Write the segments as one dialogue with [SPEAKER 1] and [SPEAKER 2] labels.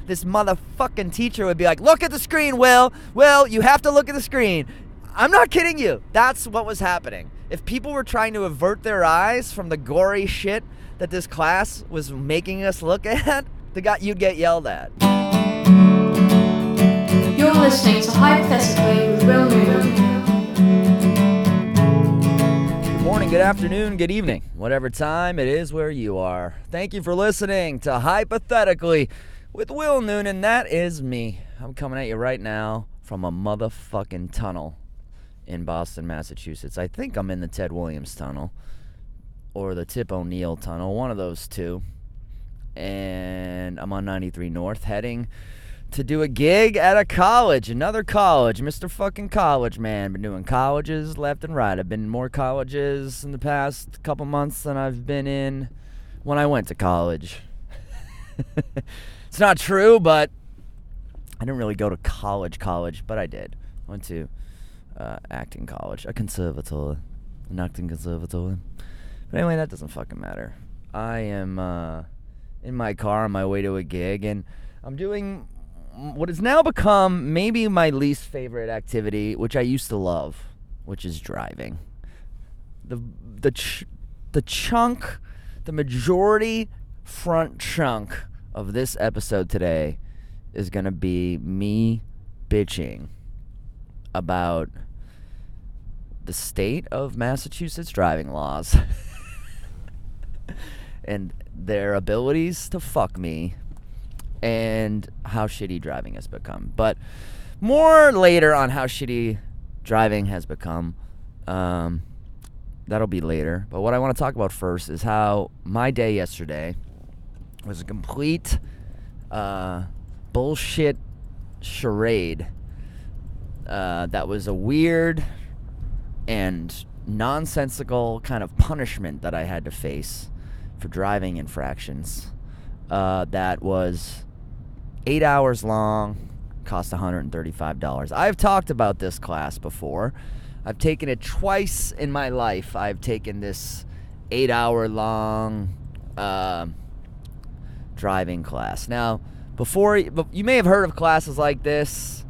[SPEAKER 1] this motherfucking teacher would be like, look at the screen, Will, you have to look at the screen. I'm not kidding you. That's what was happening. If people were trying to avert their eyes from the gory shit that this class was making us look at, you'd get yelled at.
[SPEAKER 2] You're listening to Hypothetically with Will Newman.
[SPEAKER 1] Good morning, good afternoon, good evening, whatever time it is where you are. Thank you for listening to Hypothetically with Will Noonan. That is me. I'm coming at you right now from a motherfucking tunnel in Boston, Massachusetts. I think I'm in the Ted Williams Tunnel or the Tip O'Neill Tunnel, one of those two. And I'm on 93 North heading to do a gig at a college, another college, Mr. fucking College Man. Been doing colleges left and right. I've been in more colleges in the past couple months than I've been in when I went to college. It's not true, but I didn't really go to college, but I did. I went to acting college, a conservatory, an acting conservatory. But anyway, that doesn't fucking matter. I am in my car on my way to a gig, and I'm doing what has now become maybe my least favorite activity, which I used to love, which is driving. The majority front chunk of this episode today is going to be me bitching about the state of Massachusetts driving laws and their abilities to fuck me and how shitty driving has become. But more later on how shitty driving has become. That'll be later. But what I want to talk about first is how my day yesterday was a complete bullshit charade. That was a weird and nonsensical kind of punishment that I had to face for driving infractions. That was 8 hours long, cost $135. I've talked about this class before. I've taken it twice in my life. I've taken this 8-hour long driving class. Now, before you may have heard of classes like this: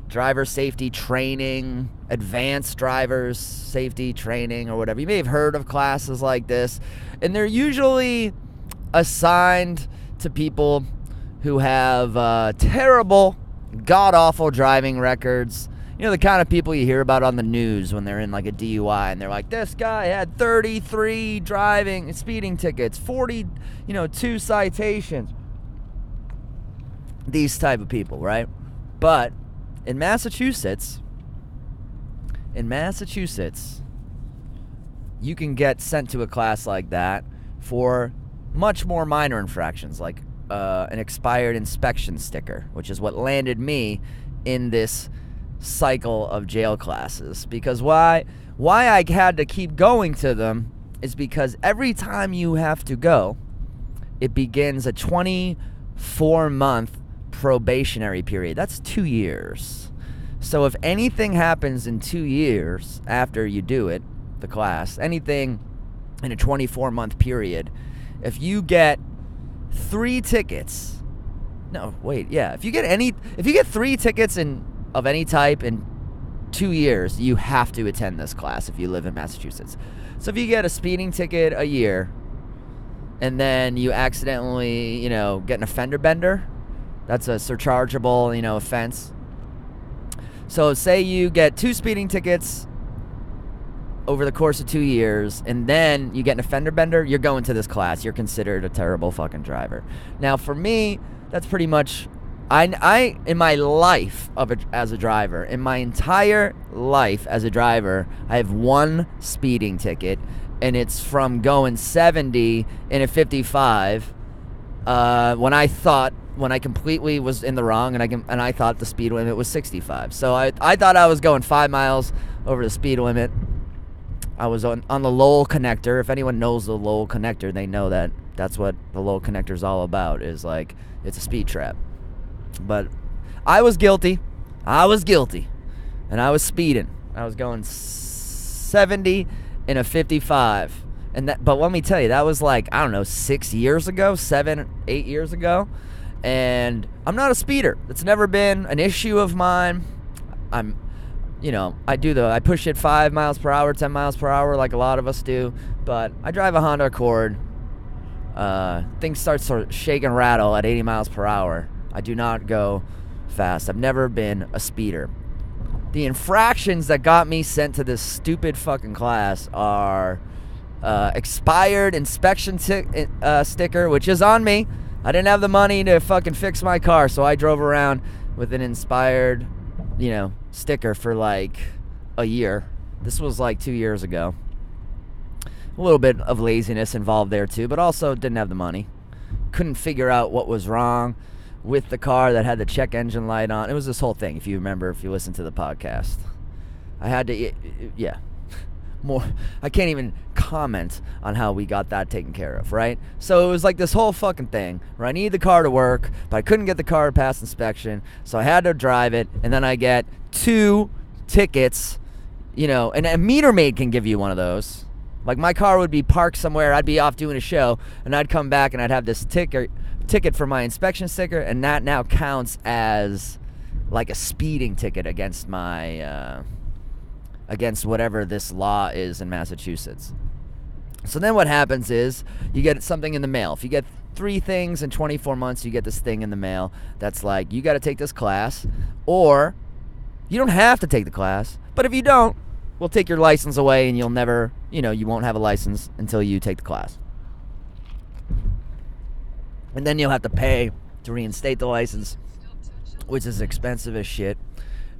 [SPEAKER 1] driver safety training, advanced drivers safety training, or whatever. You may have heard of classes like this, and they're usually assigned to people who have terrible, god-awful driving records. You know, the kind of people you hear about on the news when they're in like a DUI and they're like, this guy had 33 speeding tickets, 42 citations. These type of people, right? But in Massachusetts, you can get sent to a class like that for much more minor infractions, like an expired inspection sticker, which is what landed me in this cycle of jail classes. Because why I had to keep going to them is because every time you have to go, it begins a 24-month probationary period. That's 2 years. So if anything happens in 2 years after you do it, the class, anything in a 24-month period, if you get 3 tickets, if you get 3 tickets of any type in 2 years, you have to attend this class if you live in Massachusetts. So if you get a speeding ticket a year, and then you accidentally, get an offender bender, that's a surchargeable, offense. So say you get 2 speeding tickets over the course of 2 years, and then you get an offender bender, you're going to this class. You're considered a terrible fucking driver. Now, for me, that's pretty much, I in my life as a driver, in my entire life as a driver, I have 1 speeding ticket, and it's from going 70 in a 55 when I completely was in the wrong, and I thought the speed limit was 65. So I thought I was going 5 miles over the speed limit. I was on the Lowell connector. If anyone knows the Lowell connector, they know that that's what the Lowell connector is all about, is like, it's a speed trap. But I was guilty, and I was speeding. I was going 70 in a 55. But let me tell you, that was like, I don't know, 6 years ago, 7, 8 years ago. And I'm not a speeder. It's never been an issue of mine. I push it 5 miles per hour, 10 miles per hour like a lot of us do. But I drive a Honda Accord. Things start sort of shake and rattle at 80 miles per hour. I do not go fast. I've never been a speeder. The infractions that got me sent to this stupid fucking class are expired inspection sticker, which is on me. I didn't have the money to fucking fix my car, so I drove around with an expired, sticker for like a year. This was like 2 years ago. A little bit of laziness involved there too, but also didn't have the money. Couldn't figure out what was wrong with the car that had the check engine light on. It was this whole thing, if you remember, if you listen to the podcast. I had to, more. I can't even comment on how we got that taken care of, right? So it was like this whole fucking thing where I needed the car to work, but I couldn't get the car past inspection, so I had to drive it, and then I get 2 tickets, and a meter maid can give you one of those. Like, my car would be parked somewhere, I'd be off doing a show, and I'd come back and I'd have this ticket for my inspection sticker, and that now counts as like a speeding ticket against my against whatever this law is in Massachusetts. So then what happens is you get something in the mail. If you get 3 things in 24 months, you get this thing in the mail that's like, you got to take this class, or you don't have to take the class, but if you don't, we'll take your license away and you'll never, you won't have a license until you take the class. And then you'll have to pay to reinstate the license, which is expensive as shit,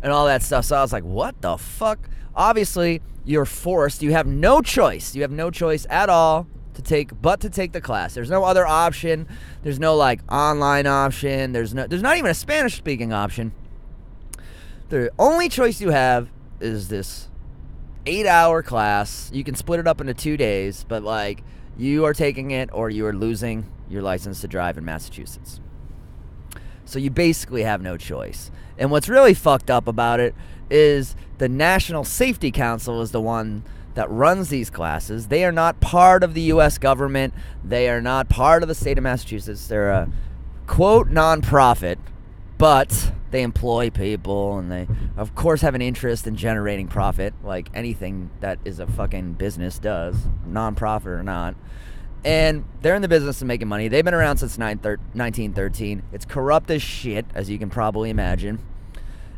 [SPEAKER 1] and all that stuff. So I was like, what the fuck? Obviously, you're forced. You have no choice. You have no choice at all to take the class. There's no other option. There's no like online option. There's not even a Spanish speaking option. The only choice you have is this 8-hour class. You can split it up into 2 days, but like, you are taking it or you are losing your license to drive in Massachusetts. So you basically have no choice. And what's really fucked up about it is the National Safety Council is the one that runs these classes. They are not part of the U.S. government. They are not part of the state of Massachusetts. They're a, quote, nonprofit, but they employ people, and they, of course, have an interest in generating profit, like anything that is a fucking business does, nonprofit or not. And they're in the business of making money. They've been around since 1913. It's corrupt as shit, as you can probably imagine.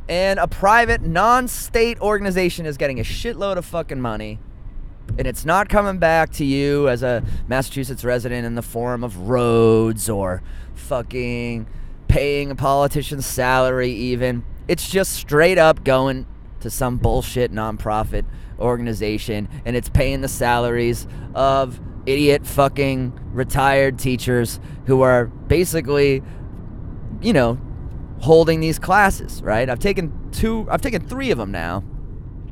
[SPEAKER 1] And a private, non-state organization is getting a shitload of fucking money, and it's not coming back to you as a Massachusetts resident in the form of roads or fucking paying a politician's salary even. It's just straight up going to some bullshit nonprofit organization, and it's paying the salaries of idiot fucking retired teachers who are basically, holding these classes, right? I've taken 3 of them now.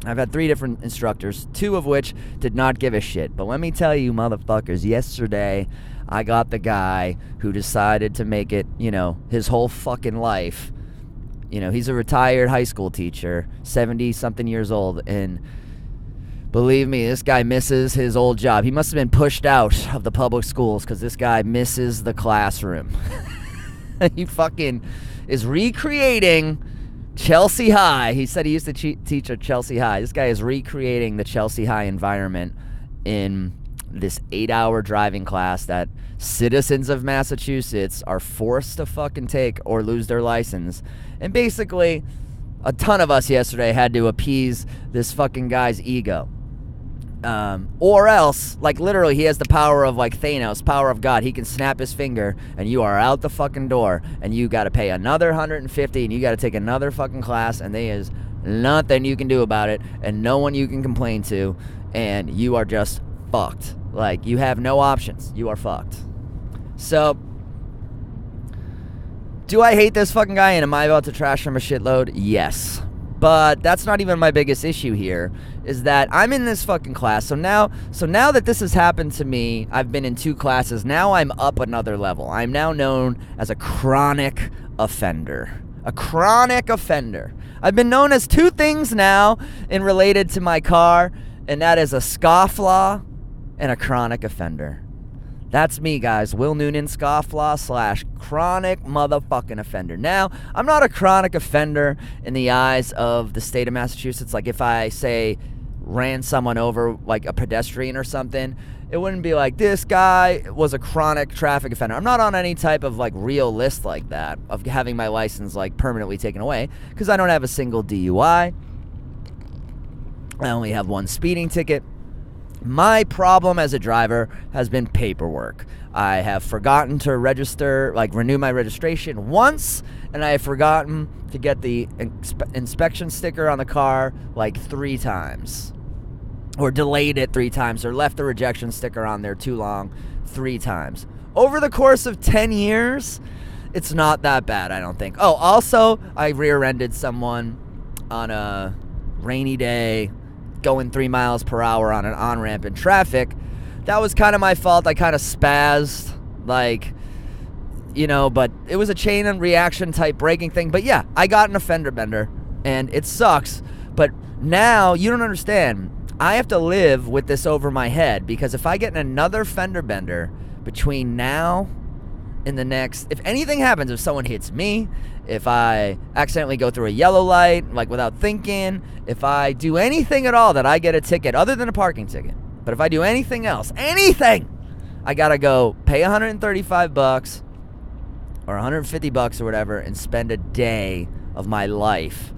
[SPEAKER 1] I've had 3 different instructors, 2 of which did not give a shit. But let me tell you, motherfuckers, yesterday I got the guy who decided to make it, his whole fucking life. He's a retired high school teacher, 70-something years old, and believe me, this guy misses his old job. He must have been pushed out of the public schools because this guy misses the classroom. He fucking is recreating Chelsea High. He said he used to teach at Chelsea High. This guy is recreating the Chelsea High environment in this 8-hour driving class that citizens of Massachusetts are forced to fucking take or lose their license. And basically, a ton of us yesterday had to appease this fucking guy's ego. Or else, like, literally, he has the power of, like, Thanos, power of God. He can snap his finger, and you are out the fucking door, and you got to pay another $150, and you got to take another fucking class, and there is nothing you can do about it, and no one you can complain to, and you are just fucked. Like, you have no options. You are fucked. So, do I hate this fucking guy, and am I about to trash him a shitload? Yes. But that's not even my biggest issue here, is that I'm in this fucking class. So now that this has happened to me, I've been in 2 classes. Now I'm up another level. I'm now known as a chronic offender. A chronic offender. I've been known as 2 things now in related to my car, and that is a scofflaw and a chronic offender. That's me, guys. Will Noonan, scofflaw / chronic motherfucking offender. Now, I'm not a chronic offender in the eyes of the state of Massachusetts. Like, if I, say, ran someone over, like a pedestrian or something, it wouldn't be like, this guy was a chronic traffic offender. I'm not on any type of, like, real list like that of having my license, like, permanently taken away, because I don't have a single DUI. I only have one speeding ticket. My problem as a driver has been paperwork. I have forgotten to renew my registration once, and I have forgotten to get the inspection sticker on the car like 3 times. Or delayed it 3 times, or left the rejection sticker on there too long 3 times. Over the course of 10 years, it's not that bad, I don't think. Oh, also, I rear-ended someone on a rainy day, going 3 miles per hour on an on-ramp in traffic. That was kind of my fault. I kind of spazzed, but it was a chain and reaction type braking thing. But yeah, I got an offender bender, and it sucks. But now, you don't understand. I have to live with this over my head, because if I get another fender bender between now and the next, if anything happens, if someone hits me, if I accidentally go through a yellow light, like without thinking, if I do anything at all that I get a ticket, other than a parking ticket, but if I do anything else, I gotta go pay $135 or $150 or whatever and spend a day of my life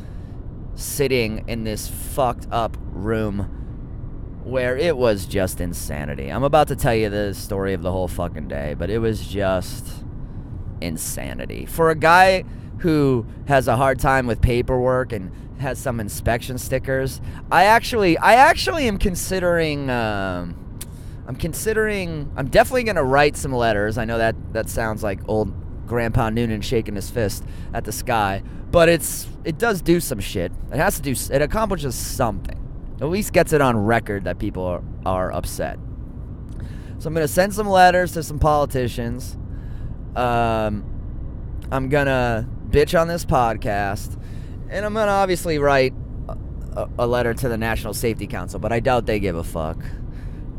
[SPEAKER 1] sitting in this fucked up room where it was just insanity. I'm about to tell you the story of the whole fucking day, but it was just insanity. For a guy who has a hard time with paperwork and has some inspection stickers, I actually am considering, I'm definitely going to write some letters. I know that sounds like old Grandpa Noonan shaking his fist at the sky, but it does do some shit. It accomplishes something. At least gets it on record that people are upset. So I'm going to send some letters to some politicians. I'm going to bitch on this podcast. And I'm going to obviously write a letter to the National Safety Council, but I doubt they give a fuck.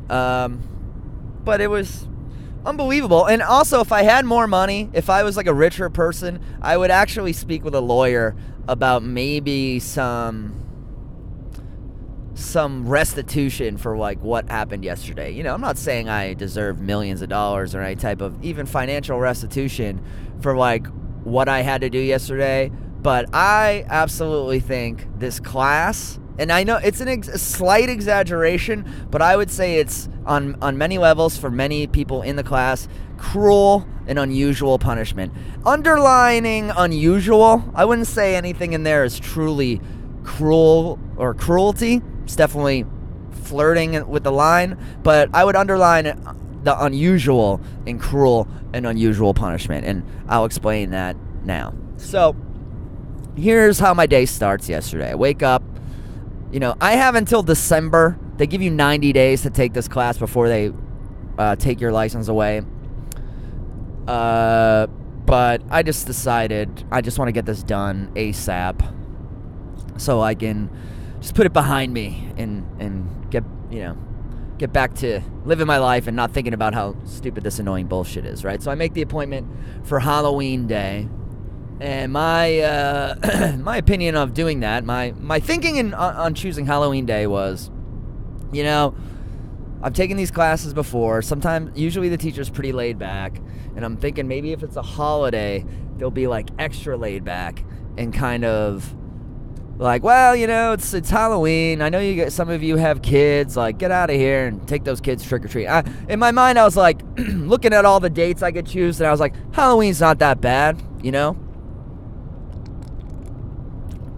[SPEAKER 1] But it was unbelievable. And also, if I had more money, if I was like a richer person, I would actually speak with a lawyer about maybe some restitution for like what happened yesterday. I'm not saying I deserve millions of dollars or any type of even financial restitution for like what I had to do yesterday, but I absolutely think this class, and I know it's a slight exaggeration, but I would say it's on many levels for many people in the class, cruel and unusual punishment. Underlining unusual, I wouldn't say anything in there is truly cruel or cruelty. It's definitely flirting with the line, but I would underline the unusual and cruel and unusual punishment, and I'll explain that now. So here's how my day starts yesterday. I wake up, I have until December. They give you 90 days to take this class before they take your license away. But I just decided I just want to get this done ASAP so I can just put it behind me and get back to living my life and not thinking about how stupid this annoying bullshit is, right? So I make the appointment for Halloween Day, and my my opinion of doing that, my thinking on choosing Halloween Day was, I've taken these classes before. Usually the teacher's pretty laid back, and I'm thinking maybe if it's a holiday, they'll be like extra laid back and kind of like, well, it's Halloween. I know some of you have kids. Like, get out of here and take those kids trick or treat. In my mind, I was like looking at all the dates I could choose, and I was like, Halloween's not that bad,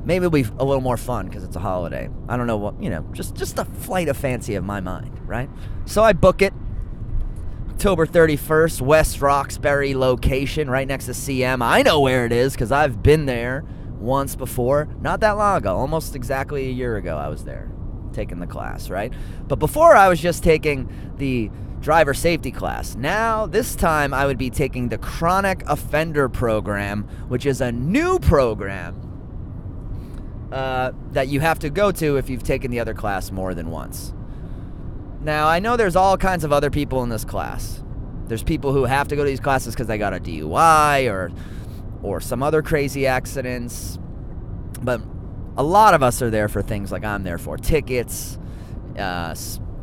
[SPEAKER 1] Maybe it'll be a little more fun because it's a holiday. I don't know what, just a flight of fancy of my mind, right? So I book it. October 31st, West Roxbury location, right next to CM. I know where it is because I've been there once before, not that long ago, almost exactly a year ago I was there taking the class, right? But before I was just taking the driver safety class. Now, this time I would be taking the chronic offender program, which is a new program that you have to go to if you've taken the other class more than once. Now, I know there's all kinds of other people in this class. There's people who have to go to these classes because they got a DUI or some other crazy accidents. But a lot of us are there for things like I'm there for. Tickets,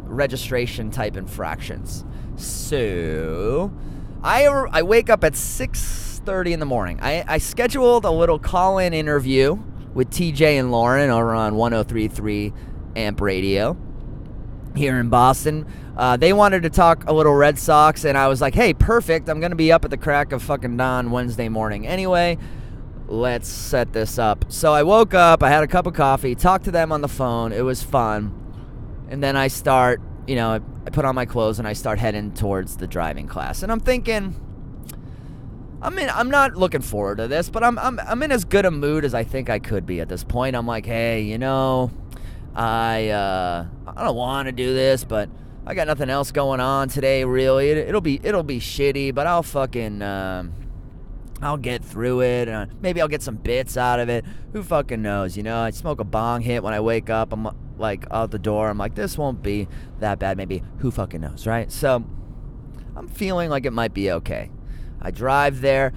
[SPEAKER 1] registration type infractions. So I wake up at 6:30 in the morning. I scheduled a little call-in interview with TJ and Lauren over on 103.3 Amp Radio here in Boston. They wanted to talk a little Red Sox, and I was like, hey, perfect. I'm going to be up at the crack of fucking dawn Wednesday morning anyway. Let's set this up. So I woke up, I had a cup of coffee, talked to them on the phone. It was fun. And then I start, I put on my clothes and I start heading towards the driving class. And I'm thinking, I'm not looking forward to this, but I'm in as good a mood as I think I could be at this point. I'm like, hey, I don't want to do this, but I got nothing else going on today, really. It'll be shitty, but I'll fucking I'll get through it. Maybe I'll get some bits out of it. Who fucking knows? I smoke a bong hit when I wake up. I'm like out the door. I'm like, this won't be that bad. Maybe. Who fucking knows, right? So I'm feeling like it might be okay. I drive there.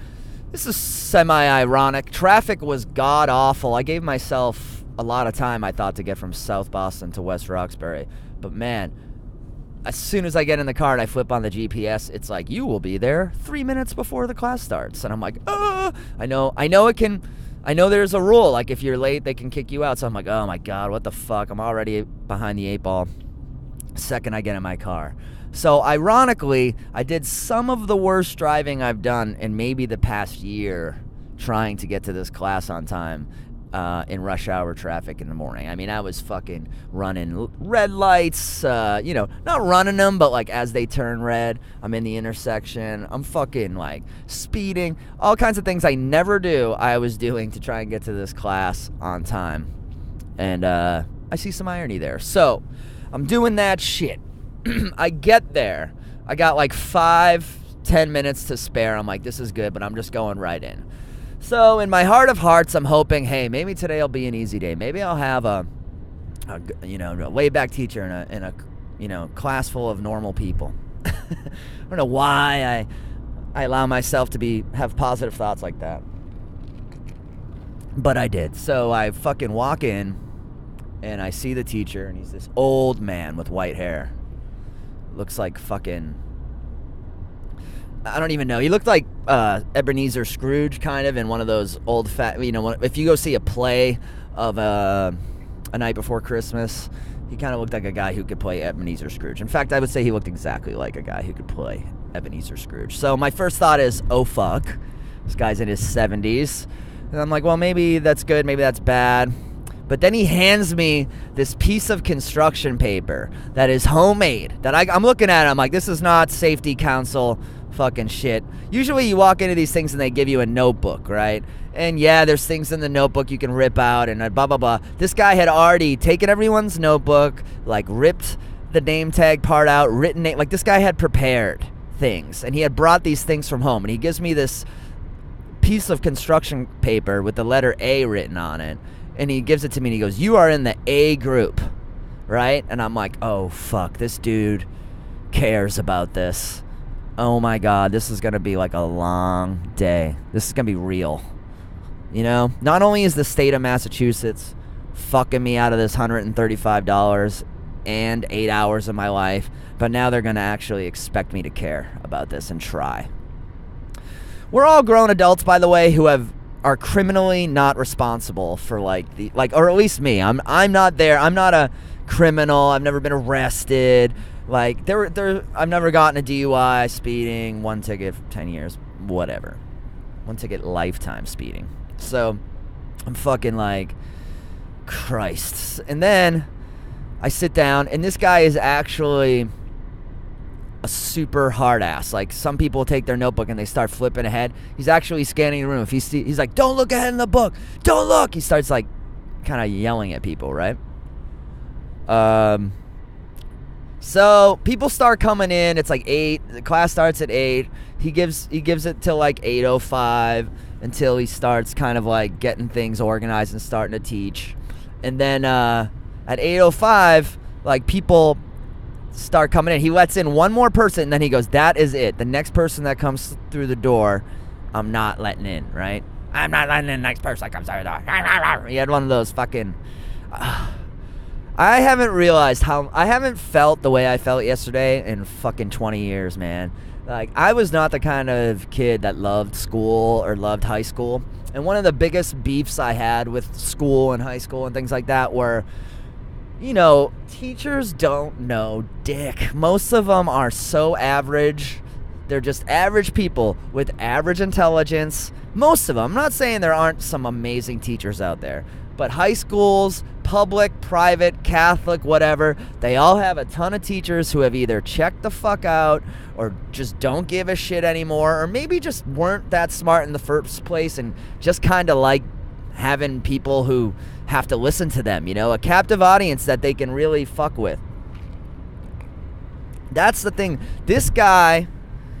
[SPEAKER 1] This is semi-ironic. Traffic was god-awful. I gave myself a lot of time, I thought, to get from South Boston to West Roxbury. But man, as soon as I get in the car and I flip on the GPS, it's like, you will be there 3 minutes before the class starts. And I'm like, I know there's a rule. Like, if you're late, they can kick you out. So I'm like, oh my God, what the fuck? I'm already behind the 8 ball second I get in my car. So ironically, I did some of the worst driving I've done in maybe the past year trying to get to this class on time in rush hour traffic in the morning. I mean, I was fucking running red lights, not running them, but like as they turn red, I'm in the intersection. I'm fucking like speeding. All kinds of things I never do, I was doing to try and get to this class on time. And I see some irony there. So I'm doing that shit. I get there. I got like 5-10 minutes to spare. I'm like, this is good, but I'm just going right in. So in my heart of hearts, I'm hoping, hey, maybe today will be an easy day. Maybe I'll have a laid back teacher in a class full of normal people. I don't know why I allow myself to have positive thoughts like that, but I did. So I fucking walk in and I see the teacher, and he's this old man with white hair. Looks like fucking, I don't even know. He looked like Ebenezer Scrooge, kind of, in one of those old if you go see a play of A Night Before Christmas, he kind of looked like a guy who could play Ebenezer Scrooge. In fact, I would say he looked exactly like a guy who could play Ebenezer Scrooge. So my first thought is, oh fuck, this guy's in his 70s. And I'm like, well, maybe that's good, maybe that's bad. But then he hands me this piece of construction paper that is homemade. That I'm looking at it, I'm like, this is not safety council fucking shit. Usually you walk into these things and they give you a notebook, right? And yeah, there's things in the notebook you can rip out and blah, blah, blah. This guy had already taken everyone's notebook, like ripped the name tag part out, written name. Like, this guy had prepared things, and he had brought these things from home. And he gives me this piece of construction paper with the letter A written on it. And he gives it to me and he goes, you are in the A group, right? And I'm like, oh, fuck, this dude cares about this. Oh, my God, this is going to be like a long day. This is going to be real. Not only is the state of Massachusetts fucking me out of this $135 and 8 hours of my life, but now they're going to actually expect me to care about this and try. We're all grown adults, by the way, who are criminally not responsible for or at least me. I'm not there. I'm not a criminal. I've never been arrested. Like, I've never gotten a DUI, speeding, 1 ticket, 10 years, whatever. 1 ticket, lifetime speeding. So I'm fucking like, Christ. And then I sit down, and this guy is actually a super hard ass. Like, some people take their notebook and they start flipping ahead. He's actually scanning the room. If he's like, don't look ahead in the book. Don't look. He starts like kind of yelling at people, right? So people start coming in. It's like 8. The class starts at 8. He gives it till like 8:05 until he starts kind of like getting things organized and starting to teach. And then at 8:05, like, people start coming in. He lets in one more person, and then he goes, that is it. The next person that comes through the door, I'm not letting in, right? I'm not letting in the next person that comes through the door. He had one of those fucking... I haven't felt the way I felt yesterday in fucking 20 years, man. Like, I was not the kind of kid that loved school or loved high school. And one of the biggest beefs I had with school and high school and things like that were, you know, teachers don't know dick. Most of them are so average. They're just average people with average intelligence. Most of them. I'm not saying there aren't some amazing teachers out there. But high schools, public, private, Catholic, whatever, they all have a ton of teachers who have either checked the fuck out or just don't give a shit anymore, or maybe just weren't that smart in the first place and just kind of like having people who have to listen to them, you know, a captive audience that they can really fuck with. That's the thing. This guy...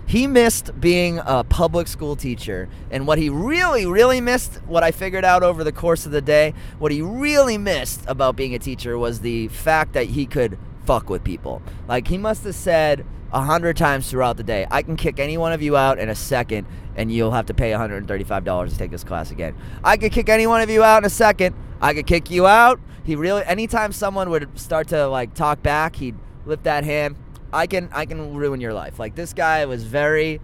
[SPEAKER 1] he missed being a public school teacher, and what he really, really missed, what I figured out over the course of the day, what he really missed about being a teacher was the fact that he could fuck with people. Like, he must have said 100 times throughout the day, I can kick any one of you out in a second, and you'll have to pay $135 to take this class again. I could kick any one of you out in a second. I could kick you out. He really, anytime someone would start to, like, talk back, he'd lift that hand. I can ruin your life. Like, this guy was very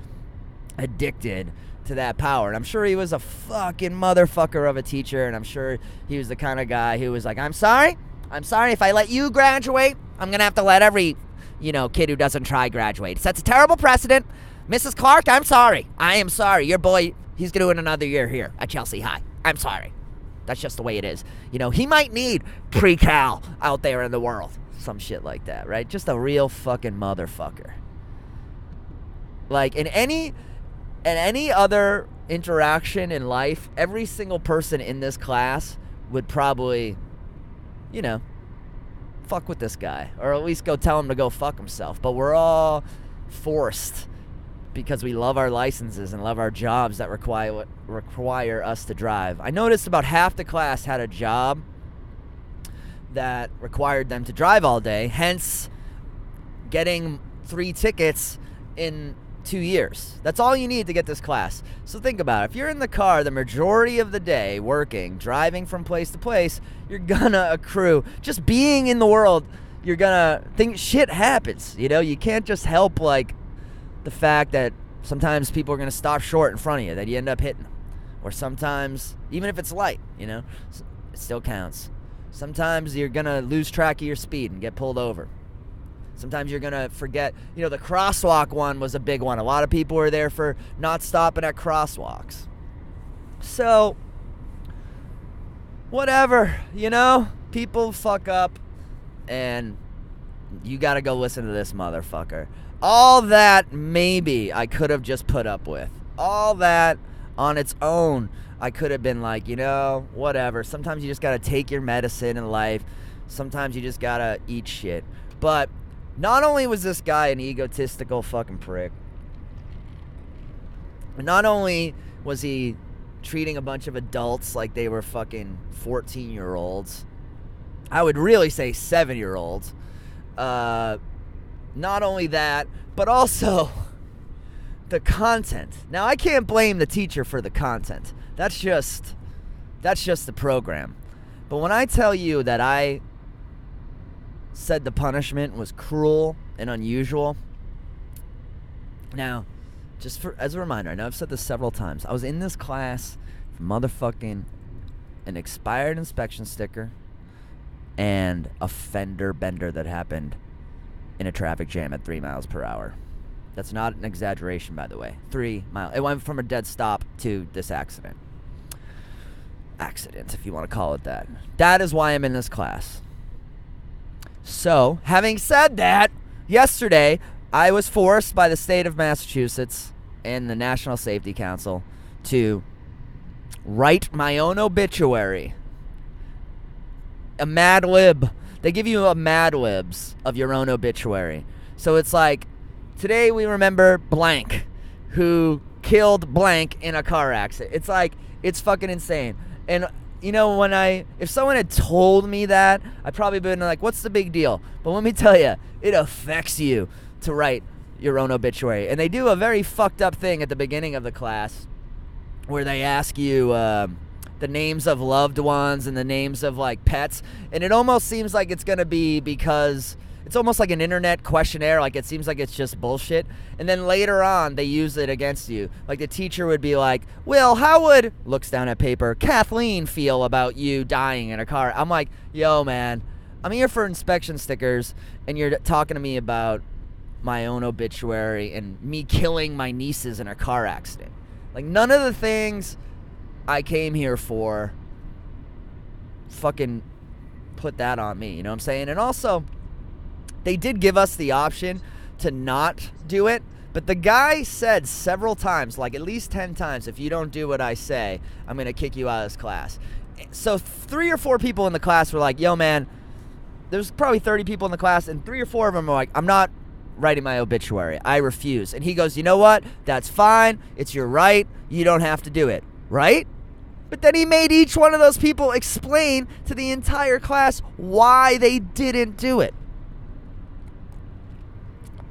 [SPEAKER 1] addicted to that power. And I'm sure he was a fucking motherfucker of a teacher. And I'm sure he was the kind of guy who was like, I'm sorry if I let you graduate, I'm going to have to let every, you know, kid who doesn't try graduate. It sets a terrible precedent. Mrs. Clark, I'm sorry. I am sorry. Your boy, he's doing another year here at Chelsea High. I'm sorry. That's just the way it is. You know, he might need pre-cal out there in the world. Some shit like that, right? Just a real fucking motherfucker. Like, in any other interaction in life, every single person in this class would probably, you know, fuck with this guy, or at least go tell him to go fuck himself. But we're all forced because we love our licenses and love our jobs that require us to drive. I noticed about half the class had a job that required them to drive all day, hence getting 3 tickets in 2 years. That's all you need to get this class. So think about it. If you're in the car the majority of the day working, driving from place to place, you're gonna accrue. Just being in the world, you're gonna think shit happens. You know, you can't just help, like, the fact that sometimes people are gonna stop short in front of you that you end up hitting them. Or sometimes, even if it's light, you know, it still counts. Sometimes you're going to lose track of your speed and get pulled over. Sometimes you're going to forget. You know, the crosswalk one was a big one. A lot of people were there for not stopping at crosswalks. So, whatever, you know? People fuck up, and you got to go listen to this motherfucker. All that maybe I could have just put up with. All that on its own, I could have been like, you know, whatever. Sometimes you just got to take your medicine in life. Sometimes you just got to eat shit. But not only was this guy an egotistical fucking prick, not only was he treating a bunch of adults like they were fucking 14-year-olds, I would really say 7-year-olds. Not only that, but also the content. Now, I can't blame the teacher for the content. That's just the program. But when I tell you that I said the punishment was cruel and unusual, now, just as a reminder, I know I've said this several times, I was in this class for motherfucking an expired inspection sticker and a fender bender that happened in a traffic jam at 3 miles per hour. That's not an exaggeration, by the way. 3 miles. It went from a dead stop to this accident. Accident, if you want to call it that. That is why I'm in this class. So, having said that, yesterday, I was forced by the state of Massachusetts and the National Safety Council to write my own obituary. A Mad Lib. They give you a Mad Libs of your own obituary. So it's like, today we remember blank who killed blank in a car accident. It's like, it's fucking insane. And you know, if someone had told me that, I'd probably been like, what's the big deal? But let me tell you, it affects you to write your own obituary. And they do a very fucked up thing at the beginning of the class where they ask you the names of loved ones and the names of like pets. And it almost seems like it's going to be because it's almost like an internet questionnaire. Like, it seems like it's just bullshit. And then later on, they use it against you. Like, the teacher would be like, Will, how would, looks down at paper, Kathleen feel about you dying in a car? I'm like, yo, man, I'm here for inspection stickers, and you're talking to me about my own obituary and me killing my nieces in a car accident. Like, none of the things I came here for fucking put that on me. You know what I'm saying? And also, they did give us the option to not do it, but the guy said several times, like at least 10 times, if you don't do what I say, I'm going to kick you out of this class. So 3 or 4 people in the class were like, yo, man, there's probably 30 people in the class, and 3 or 4 of them are like, I'm not writing my obituary. I refuse. And he goes, you know what? That's fine. It's your right. You don't have to do it. Right? But then he made each one of those people explain to the entire class why they didn't do it.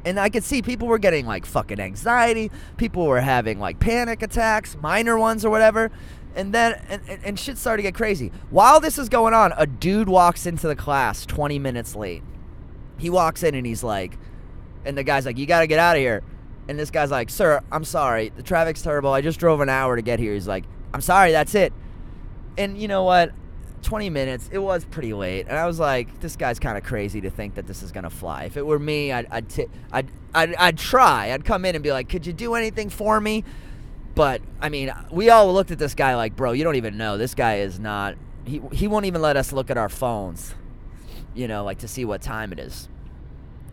[SPEAKER 1] And I could see people were getting like fucking anxiety. People were having like panic attacks, minor ones or whatever. And then, and shit started to get crazy. While this is going on, a dude walks into the class 20 minutes late. He walks in and he's like, and the guy's like, you got to get out of here. And this guy's like, sir, I'm sorry. The traffic's terrible. I just drove an hour to get here. He's like, I'm sorry, that's it. And you know what? 20 minutes, it was pretty late. And I was like, this guy's kind of crazy to think that this is going to fly. If it were me, I'd try. I'd come in and be like, could you do anything for me? But, I mean, we all looked at this guy like, bro, you don't even know. This guy is not, he won't even let us look at our phones, you know, like to see what time it is.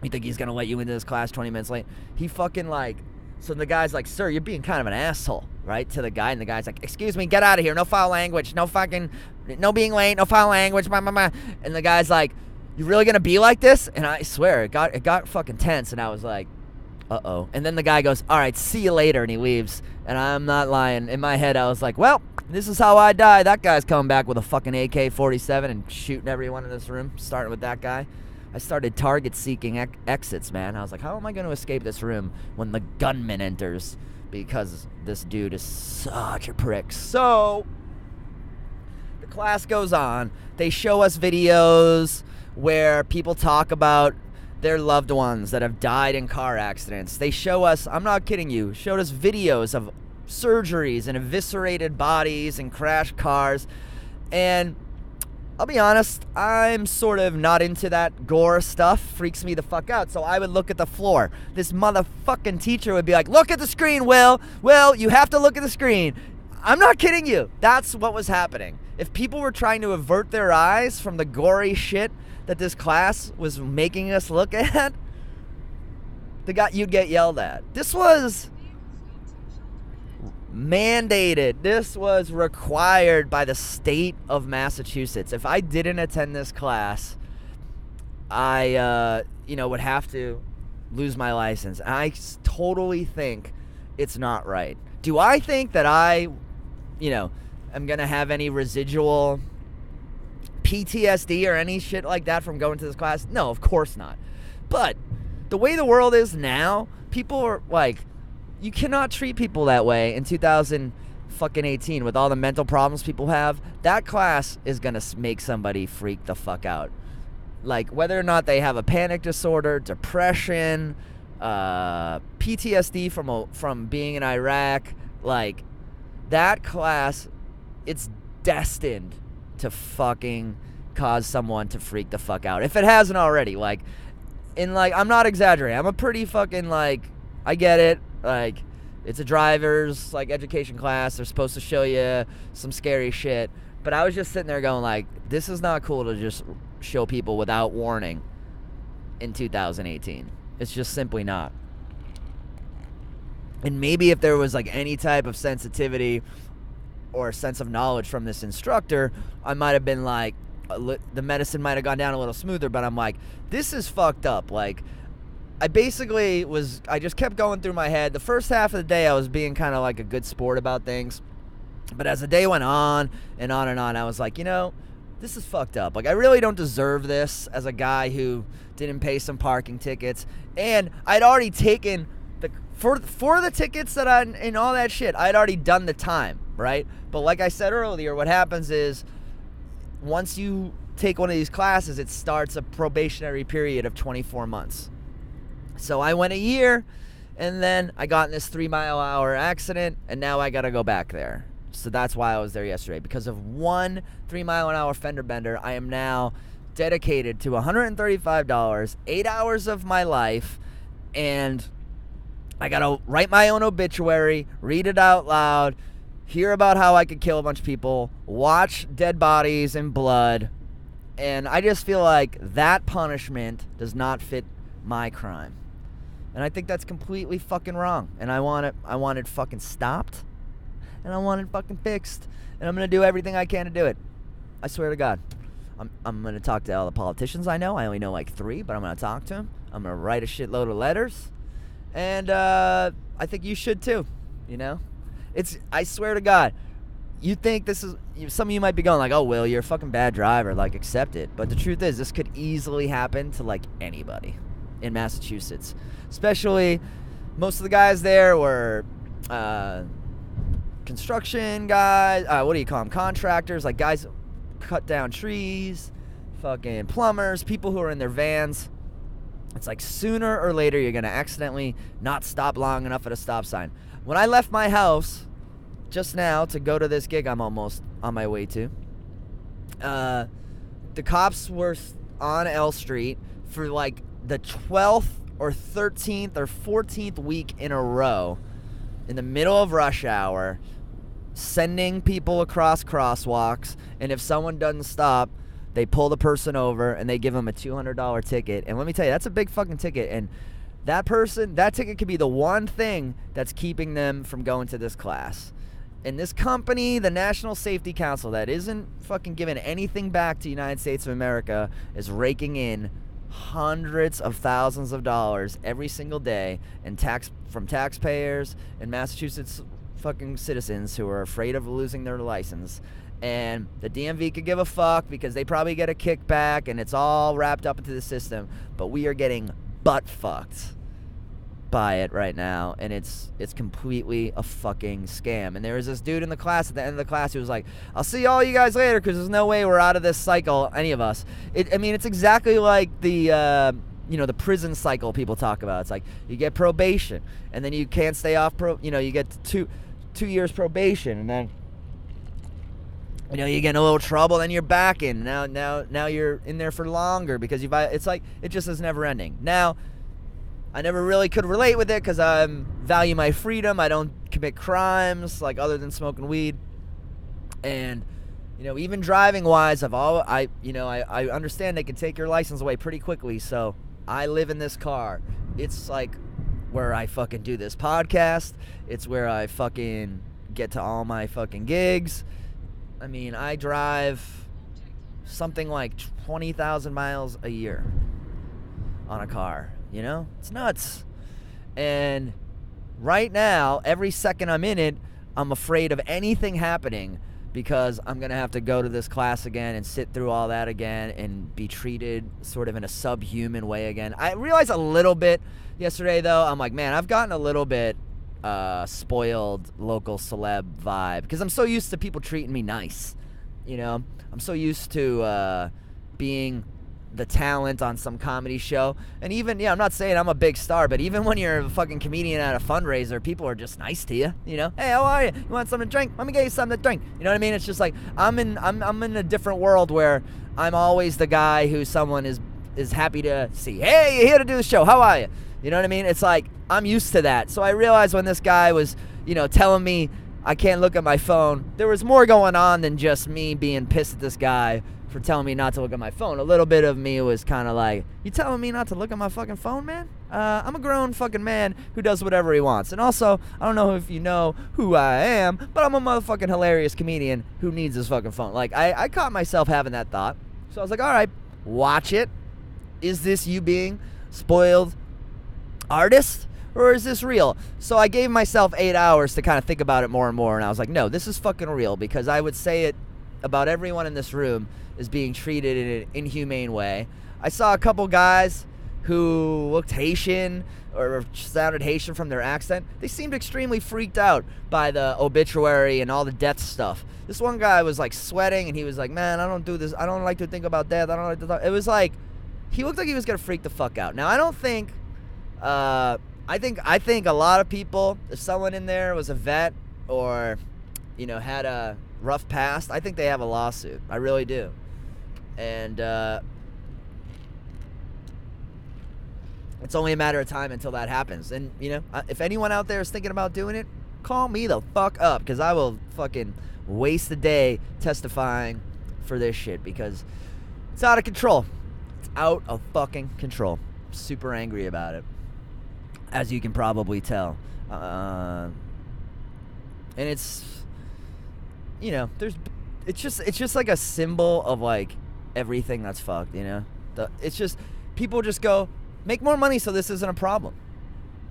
[SPEAKER 1] You think he's going to let you into this class 20 minutes late? He fucking like, so the guy's like, sir, you're being kind of an asshole, right? To the guy, and the guy's like, excuse me, get out of here. No foul language. No fucking, no being late. No foul language. Blah, blah, blah. And the guy's like, you really going to be like this? And I swear, it got fucking tense, and I was like, uh-oh. And then the guy goes, all right, see you later, and he leaves. And I'm not lying. In my head, I was like, well, this is how I die. That guy's coming back with a fucking AK-47 and shooting everyone in this room, starting with that guy. I started target-seeking exits, man. I was like, how am I going to escape this room when the gunman enters? Because this dude is such a prick. So, the class goes on. They show us videos where people talk about their loved ones that have died in car accidents. They show us, I'm not kidding you, showed us videos of surgeries and eviscerated bodies and crashed cars. And I'll be honest, I'm sort of not into that gore stuff. Freaks me the fuck out. So I would look at the floor. This motherfucking teacher would be like, look at the screen, Will. Will, you have to look at the screen. I'm not kidding you. That's what was happening. If people were trying to avert their eyes from the gory shit that this class was making us look at, you'd get yelled at. This was mandated. This was required by the state of Massachusetts. If I didn't attend this class, I would have to lose my license. I totally think it's not right. Do I think that I am going to have any residual PTSD or any shit like that from going to this class? No, of course not. But the way the world is now, people are like, you cannot treat people that way in 2018 with all the mental problems people have. That class is going to make somebody freak the fuck out. Like, whether or not they have a panic disorder, depression, PTSD from being in Iraq, like, that class, it's destined to fucking cause someone to freak the fuck out. If it hasn't already, I'm not exaggerating. I'm a pretty fucking, I get it. It's a driver's, education class. They're supposed to show you some scary shit. But I was just sitting there going, this is not cool to just show people without warning in 2018. It's just simply not. And maybe if there was, any type of sensitivity or a sense of knowledge from this instructor, I might have been the medicine might have gone down a little smoother, but I'm like, this is fucked up. I just kept going through my head. The first half of the day, I was being kind of like a good sport about things. But as the day went on and on and on, I was like, this is fucked up. Like, I really don't deserve this as a guy who didn't pay some parking tickets. And I'd already taken for the tickets that and all that shit, I'd already done the time, right? But like I said earlier, what happens is once you take one of these classes, it starts a probationary period of 24 months. So I went a year, and then I got in this 3-mile-an-hour accident, and now I got to go back there. So that's why I was there yesterday. Because of one 3-mile-an-hour fender bender, I am now dedicated to $135, 8 hours of my life, and I got to write my own obituary, read it out loud, hear about how I could kill a bunch of people, watch dead bodies and blood, and I just feel like that punishment does not fit my crime. And I think that's completely fucking wrong. And I want it fucking stopped. And I want it fucking fixed. And I'm going to do everything I can to do it. I swear to God. I'm going to talk to all the politicians I know. I only know like 3, but I'm going to talk to them. I'm going to write a shitload of letters. And I think you should too. I swear to God. You think this is... Some of you might be going like, oh, Will, you're a fucking bad driver. Like, accept it. But the truth is, this could easily happen to like anybody in Massachusetts. Especially, most of the guys there were construction guys. What do you call them? Contractors. Like guys cut down trees. Fucking plumbers. People who are in their vans. It's like sooner or later you're going to accidentally not stop long enough at a stop sign. When I left my house just now to go to this gig I'm almost on my way to, the cops were on L Street for like the 12th or 13th or 14th week in a row in the middle of rush hour, sending people across crosswalks, and if someone doesn't stop, they pull the person over and they give them a $200 ticket. And let me tell you, that's a big fucking ticket. And that ticket could be the one thing that's keeping them from going to this class. And this company, the National Safety Council, that isn't fucking giving anything back to the United States of America, is raking in hundreds of thousands of dollars every single day in from taxpayers and Massachusetts fucking citizens who are afraid of losing their license. And the DMV could give a fuck because they probably get a kickback and it's all wrapped up into the system. But we are getting butt fucked by it right now, and it's completely a fucking scam. And there was this dude in the class at the end of the class who was like, I'll see all you guys later because there's no way we're out of this cycle, any of us. It's exactly like the the prison cycle people talk about. It's like you get probation and then you can't stay off you get two years probation, and then you get in a little trouble, then you're back in. Now you're in there for longer because it's like it just is never ending. Now, I never really could relate with it because I value my freedom. I don't commit crimes like other than smoking weed, and even driving wise, I understand they can take your license away pretty quickly. So I live in this car. It's like where I fucking do this podcast. It's where I fucking get to all my fucking gigs. I mean, I drive something like 20,000 miles a year on a car, It's nuts. And right now, every second I'm in it, I'm afraid of anything happening because I'm going to have to go to this class again and sit through all that again and be treated sort of in a subhuman way again. I realized a little bit yesterday, though. I'm like, man, I've gotten a little bit spoiled local celeb vibe because I'm so used to people treating me nice. I'm so used to being the talent on some comedy show. And even, I'm not saying I'm a big star, but even when you're a fucking comedian at a fundraiser, people are just nice to you, Hey, how are you? You want something to drink? Let me get you something to drink. You know what I mean? It's just like I'm in a different world where I'm always the guy who someone is happy to see. Hey, you're here to do the show. How are you? You know what I mean? It's like I'm used to that. So I realized when this guy was, telling me I can't look at my phone, there was more going on than just me being pissed at this guy for telling me not to look at my phone. A little bit of me was kind of like, you telling me not to look at my fucking phone, man? I'm a grown fucking man who does whatever he wants. And also, I don't know if you know who I am, but I'm a motherfucking hilarious comedian who needs his fucking phone. Like, I caught myself having that thought. So I was like, all right, watch it. Is this you being spoiled artist? or is this real? So I gave myself 8 hours to kind of think about it more and more, and I was like, no, this is fucking real, because I would say it about everyone in this room is being treated in an inhumane way. I saw a couple guys who looked Haitian or sounded Haitian from their accent. They seemed extremely freaked out by the obituary and all the death stuff. This one guy was like sweating, and he was like, man, I don't do this. I don't like to think about death. I don't like to talk. It was like, he looked like he was going to freak the fuck out. Now, I don't think, I think a lot of people, if someone in there was a vet or, you know, had a rough past, I think they have a lawsuit. I really do. And, it's only a matter of time until that happens. And, you know, if anyone out there is thinking about doing it, call me the fuck up, because I will fucking waste the day testifying for this shit, because it's out of control. It's out of fucking control. I'm super angry about it, as you can probably tell. And it's, you know, it's just like a symbol of like everything that's fucked, you know? It's just, people just go, make more money so this isn't a problem.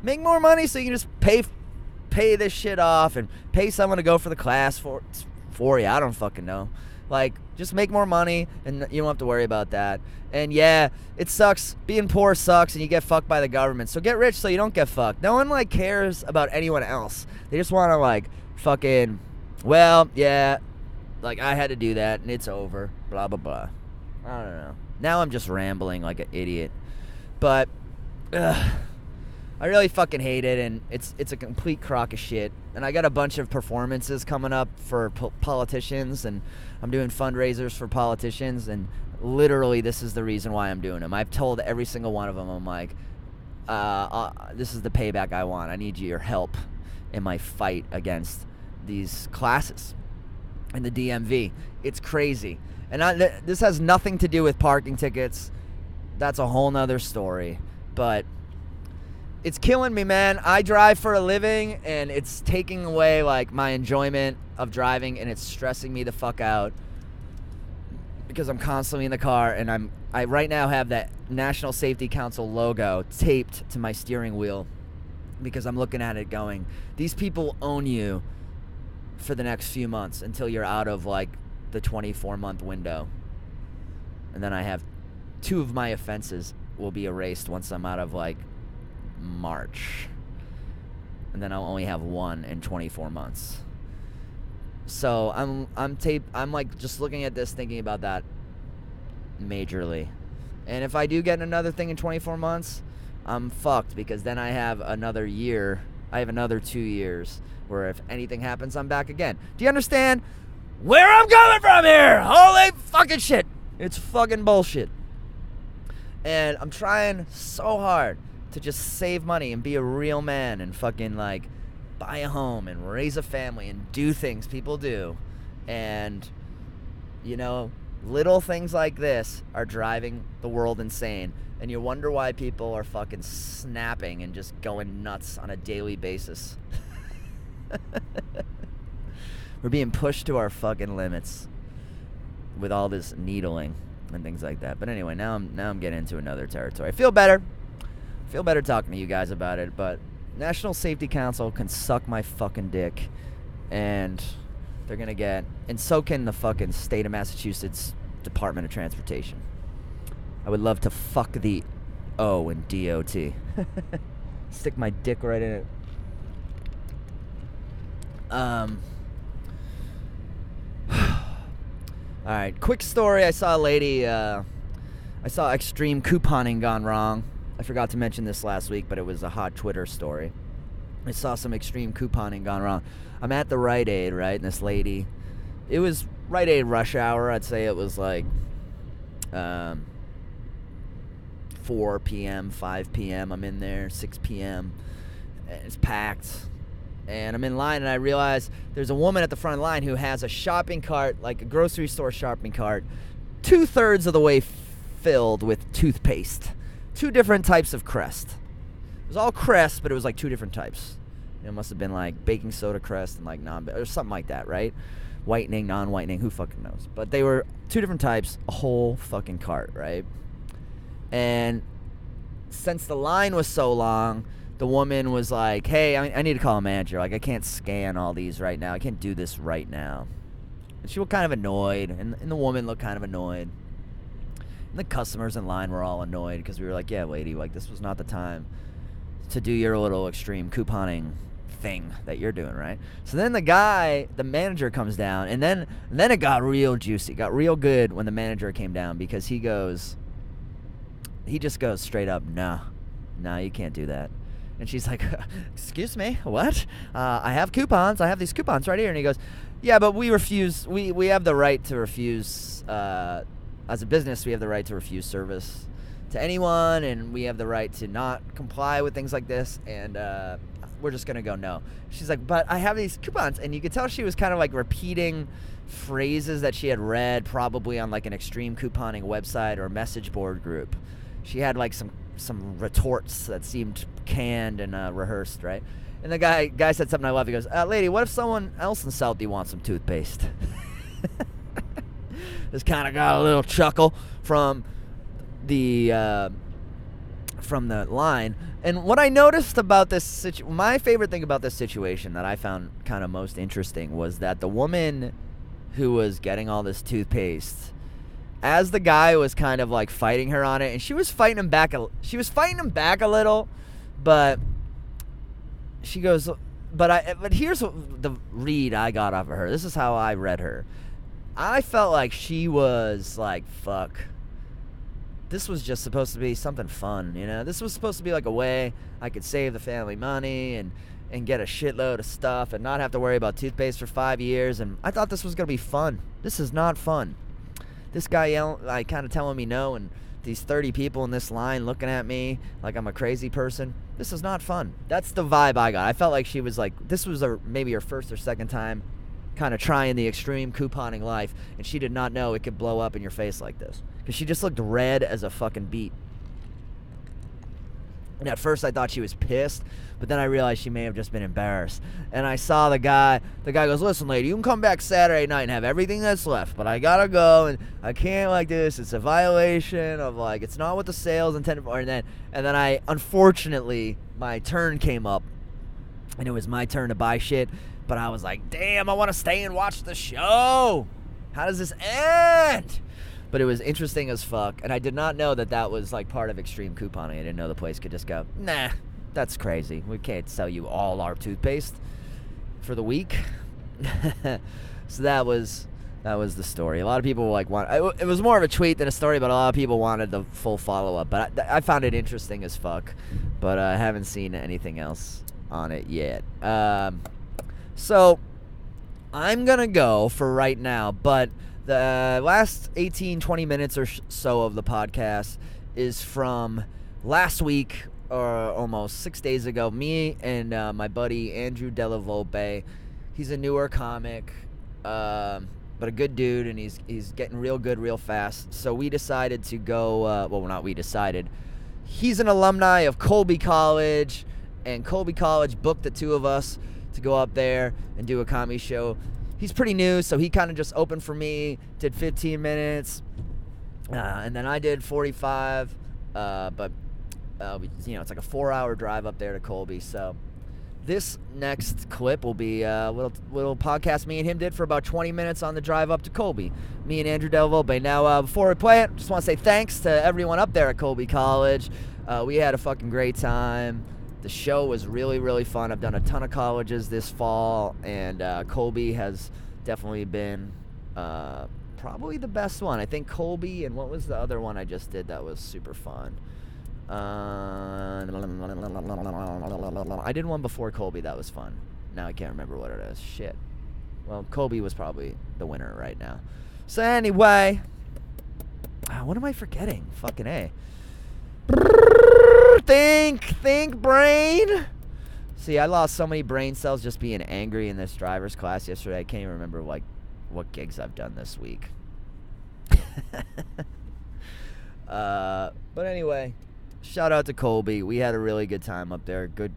[SPEAKER 1] Make more money so you can just pay this shit off and pay someone to go for the class for you. I don't fucking know. Like, just make more money and you don't have to worry about that. And yeah, it sucks. Being poor sucks, and you get fucked by the government. So get rich so you don't get fucked. No one like cares about anyone else. They just want to like fucking, well, yeah, like I had to do that and it's over. Blah, blah, blah. I don't know. Now I'm just rambling like an idiot. But I really fucking hate it, and it's a complete crock of shit. And I got a bunch of performances coming up for politicians, and I'm doing fundraisers for politicians, and literally this is the reason why I'm doing them. I've told every single one of them, I'm like, this is the payback I want. I need your help in my fight against these classes in the DMV. It's crazy. And this has nothing to do with parking tickets. That's a whole nother story. But it's killing me, man. I drive for a living, and it's taking away like my enjoyment of driving, and it's stressing me the fuck out because I'm constantly in the car, and I right now have that National Safety Council logo taped to my steering wheel because I'm looking at it going, these people own you for the next few months until you're out of like the 24-month window. And then I have 2 of my offenses will be erased once I'm out of like March, and then I'll only have 1 in 24 months. So I'm like just looking at this, thinking about that majorly. And if I do get another thing in 24 months, I'm fucked, because then I have another year. I have another 2 years where if anything happens, I'm back again. Do you understand where I'm coming from here? Holy fucking shit. It's fucking bullshit. And I'm trying so hard to just save money and be a real man and fucking like buy a home and raise a family and do things people do. And, you know, little things like this are driving the world insane. And you wonder why people are fucking snapping and just going nuts on a daily basis. We're being pushed to our fucking limits with all this needling and things like that. But anyway, now I'm getting into another territory. I feel better talking to you guys about it, but National Safety Council can suck my fucking dick, and they're gonna get, and so can the fucking state of Massachusetts Department of Transportation. I would love to fuck the O in DOT. Stick my dick right in it. Alright, quick story. I saw a lady, I saw extreme couponing gone wrong. I forgot to mention this last week, but it was a hot Twitter story. I saw some extreme couponing gone wrong. I'm at the Rite Aid, right? And this lady, it was Rite Aid rush hour. I'd say it was like 4 p.m., 5 p.m. I'm in there, 6 p.m. It's packed. And I'm in line, and I realize there's a woman at the front line who has a shopping cart, like a grocery store shopping cart, 2/3 of the way filled with toothpaste. 2 different types of Crest. It was all Crest, but it was like 2 different types. It must have been like baking soda Crest and like or something like that, right? Whitening, non-whitening, who fucking knows? But they were 2 different types, a whole fucking cart, right? And since the line was so long, the woman was like, hey, I need to call a manager. Like, I can't scan all these right now. I can't do this right now. And she looked kind of annoyed, and the woman looked kind of annoyed. And the customers in line were all annoyed because we were like, yeah, lady, like, this was not the time to do your little extreme couponing thing that you're doing, right? So then the manager comes down, and then it got real juicy. It got real good when the manager came down, because he just goes straight up, no, you can't do that. And she's like, excuse me, what? I have coupons. I have these coupons right here. And he goes, yeah, but we refuse. We have the right to refuse. As a business, we have the right to refuse service to anyone, and we have the right to not comply with things like this. And we're just gonna go no. She's like, but I have these coupons, and you could tell she was kind of like repeating phrases that she had read probably on like an extreme couponing website or message board group. She had like some retorts that seemed canned and rehearsed, right? And the guy said something I love. He goes, lady, what if someone else in Southie wants some toothpaste? Just kind of got a little chuckle from the line. And what I noticed about this my favorite thing about this situation that I found kind of most interesting was that the woman who was getting all this toothpaste, as the guy was kind of like fighting her on it, and she was fighting him back a little, but she goes, but here's the read I got off of her. This is how I read her. I felt like she was like, fuck, this was just supposed to be something fun, you know? This was supposed to be like a way I could save the family money and get a shitload of stuff and not have to worry about toothpaste for 5 years. And I thought this was going to be fun. This is not fun. This guy like kind of telling me no, and these 30 people in this line looking at me like I'm a crazy person. This is not fun. That's the vibe I got. I felt like she was like, this was maybe her first or second time kind of trying the extreme couponing life, and she did not know it could blow up in your face like this, because she just looked red as a fucking beet. And at first I thought she was pissed, but then I realized she may have just been embarrassed. And I saw the guy goes, listen, lady, you can come back Saturday night and have everything that's left, but I gotta go, and I can't like this. It's a violation of, like, it's not what the sales intended for. And then I, unfortunately, my turn came up, and it was my turn to buy shit. But I was like, damn, I want to stay and watch the show. How does this end? But it was interesting as fuck. And I did not know that was like part of extreme couponing. I didn't know the place could just go, nah, that's crazy. We can't sell you all our toothpaste for the week. So that was the story. A lot of people like it was more of a tweet than a story, but a lot of people wanted the full follow-up. But I found it interesting as fuck. But I haven't seen anything else on it yet. So I'm going to go for right now, but the last 18, 20 minutes or so of the podcast is from last week, or almost 6 days ago. Me and my buddy Andrew Della Volpe. He's a newer comic, but a good dude, and he's getting real good real fast. So we decided to go, not we decided. He's an alumni of Colby College, and Colby College booked the two of us to go up there and do a comedy show. He's pretty new, so he kind of just opened for me, did 15 minutes, and then I did 45, but it's like a 4-hour drive up there to Colby. So this next clip will be a little podcast me and him did for about 20 minutes on the drive up to Colby, me and Andrew Del Volpe. Now, before we play it, just want to say thanks to everyone up there at Colby College. We had a fucking great time. The show was really, really fun. I've done a ton of colleges this fall, and Colby has definitely been probably the best one. I think Colby, and what was the other one I just did that was super fun? I did one before Colby that was fun. Now I can't remember what it is. Shit. Well, Colby was probably the winner right now. So anyway, what am I forgetting? Fucking A. Think, brain. See, I lost so many brain cells just being angry in this driver's class yesterday. I can't even remember like what gigs I've done this week. But anyway, shout out to Colby. We had a really good time up there. Good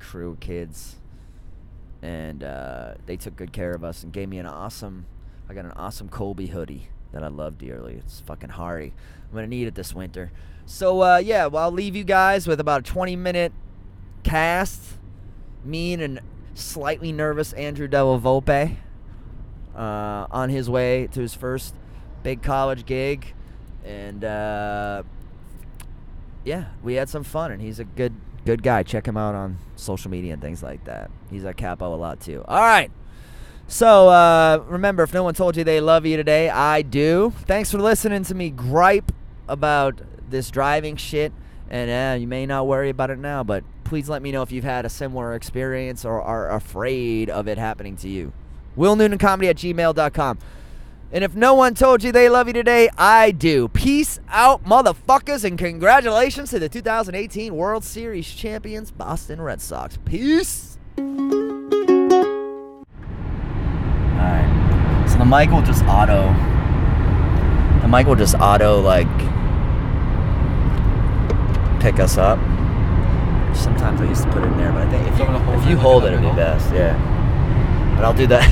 [SPEAKER 1] crew, kids, and they took good care of us and gave me I got an awesome Colby hoodie that I love dearly. It's fucking Hari. I'm gonna need it this winter. So, I'll leave you guys with about a 20-minute cast, me and slightly nervous Andrew Della Volpe on his way to his first big college gig. And, yeah, we had some fun, and he's a good guy. Check him out on social media and things like that. He's at Capo a lot, too. All right. So, remember, if no one told you they love you today, I do. Thanks for listening to me gripe about this driving shit. And you may not worry about it now, but please let me know if you've had a similar experience or are afraid of it happening to you. WillNoonanComedy@gmail.com. And if no one told you they love you today, I do. Peace out, motherfuckers, and congratulations to the 2018 World Series champions, Boston Red Sox. Peace. Alright. So the mic will just auto, like, pick us up. Sometimes I used to put it in there, but I think if you hold it, it'd be best. Yeah. But I'll do that.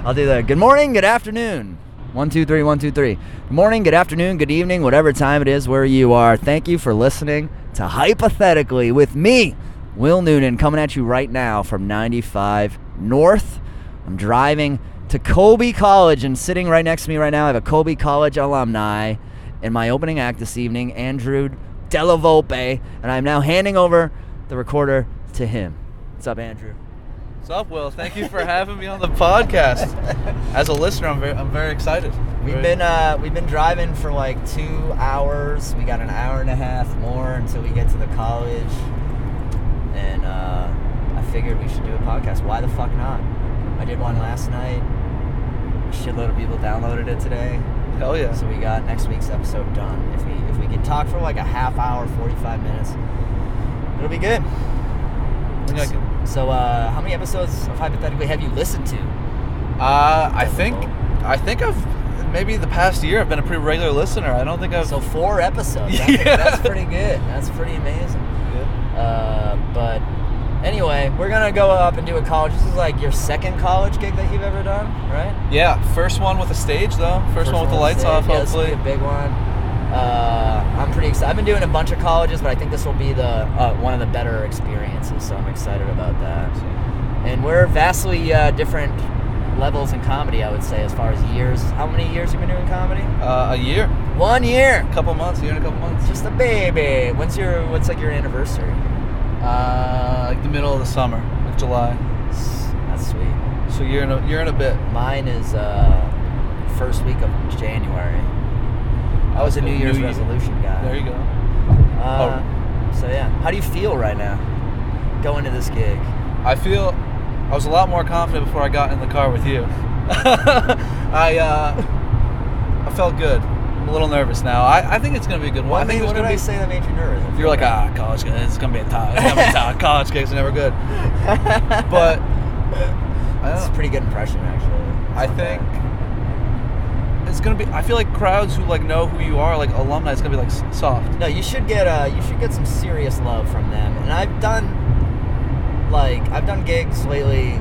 [SPEAKER 1] I'll do that. Good morning, good afternoon. 1, 2, 3, 1, 2, 3. Good morning, good afternoon, good evening, whatever time it is where you are. Thank you for listening to Hypothetically with me, Will Noonan, coming at you right now from 95 North. I'm driving to Colby College, and sitting right next to me right now, I have a Colby College alumni in my opening act this evening, Andrew Della Volpe, and I'm now handing over the recorder to him. What's up, Andrew?
[SPEAKER 3] What's up, Will? Thank you for having me on the podcast. As a listener, I'm very excited.
[SPEAKER 1] We've been driving for like 2 hours. We got an hour and a half more until we get to the college, and I figured we should do a podcast. Why the fuck not? I did one last night. A shitload of people downloaded it today.
[SPEAKER 3] Hell yeah!
[SPEAKER 1] So we got next week's episode done. If we can talk for like a half hour, 45 minutes, it'll be good. So, how many episodes of Hypothetically have you listened to?
[SPEAKER 3] I think I've maybe the past year I've been a pretty regular listener. I don't think I've.
[SPEAKER 1] So 4 episodes. That's pretty good. That's pretty amazing. Yeah. But anyway, we're gonna go up and do a college. This is like your second college gig that you've ever done, right?
[SPEAKER 3] Yeah. First one with a stage though. First one with the lights off.
[SPEAKER 1] Yeah,
[SPEAKER 3] hopefully.
[SPEAKER 1] This will be a big one. I'm pretty excited. I've been doing a bunch of colleges, but I think this will be the one of the better experiences, so I'm excited about that. And we're vastly different levels in comedy, I would say, as far as years. How many years have you been doing comedy?
[SPEAKER 3] A year.
[SPEAKER 1] 1 year.
[SPEAKER 3] A couple months. A year and a couple months.
[SPEAKER 1] Just a baby. What's like your anniversary?
[SPEAKER 3] Like the middle of the summer, like July.
[SPEAKER 1] That's sweet.
[SPEAKER 3] So year and a bit.
[SPEAKER 1] Mine is first week of January. I was a New Year's resolution guy.
[SPEAKER 3] There you go.
[SPEAKER 1] So yeah, how do you feel right now going to this gig?
[SPEAKER 3] I was a lot more confident before I got in the car with you. I felt good. I'm a little nervous now. I think it's gonna be a good one.
[SPEAKER 1] What did we say that made you nervous?
[SPEAKER 3] You're like, college gigs. It's gonna be a tough. College gigs are never good. But
[SPEAKER 1] it's a pretty good impression, actually.
[SPEAKER 3] I think. It's gonna be. I feel like crowds who like know who you are, like alumni, it's gonna be like soft.
[SPEAKER 1] No, you should get some serious love from them. And I've done gigs lately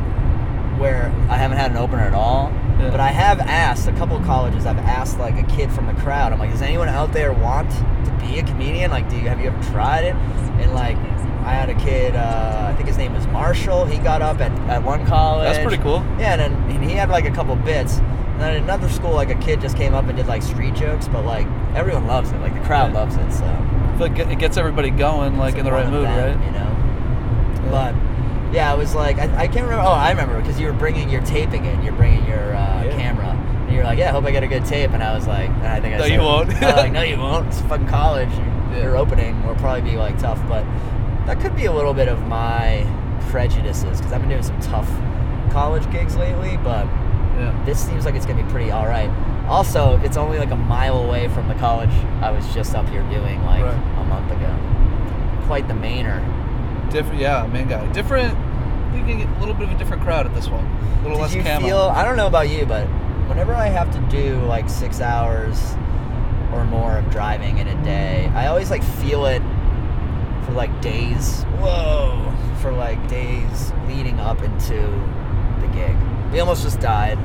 [SPEAKER 1] where I haven't had an opener at all. Yeah. But I have asked a couple of colleges. I've asked like a kid from the crowd. I'm like, does anyone out there want to be a comedian? Like, have you ever tried it? And like, I had a kid. I think his name was Marshall. He got up at one college.
[SPEAKER 3] That's pretty cool.
[SPEAKER 1] Yeah, and he had like a couple bits. And then at another school, like a kid just came up and did like street jokes, but like everyone loves it. Like the crowd loves it, so
[SPEAKER 3] I feel like it gets everybody going, like in the right mood, right?
[SPEAKER 1] You know. Yeah. But yeah, I was like, I can't remember. Oh, I remember because you were bringing your taping in. You're bringing your camera, and you're like, yeah, I hope I get a good tape. And I was like, and I think I said,
[SPEAKER 3] you won't.
[SPEAKER 1] I was like, no, you won't. It's fucking college. Your opening will probably be like tough, but that could be a little bit of my prejudices because I've been doing some tough college gigs lately, but. Yeah. This seems like it's going to be pretty all right. Also, it's only like a mile away from the college I was just up here doing like a month ago. Quite the mainer.
[SPEAKER 3] Different, yeah, main guy. Different, you can get a little bit of a different crowd at this one. A little less camo.
[SPEAKER 1] I don't know about you, but whenever I have to do like 6 hours or more of driving in a day, I always like feel it for like days. For like days leading up into the gig. We almost just died.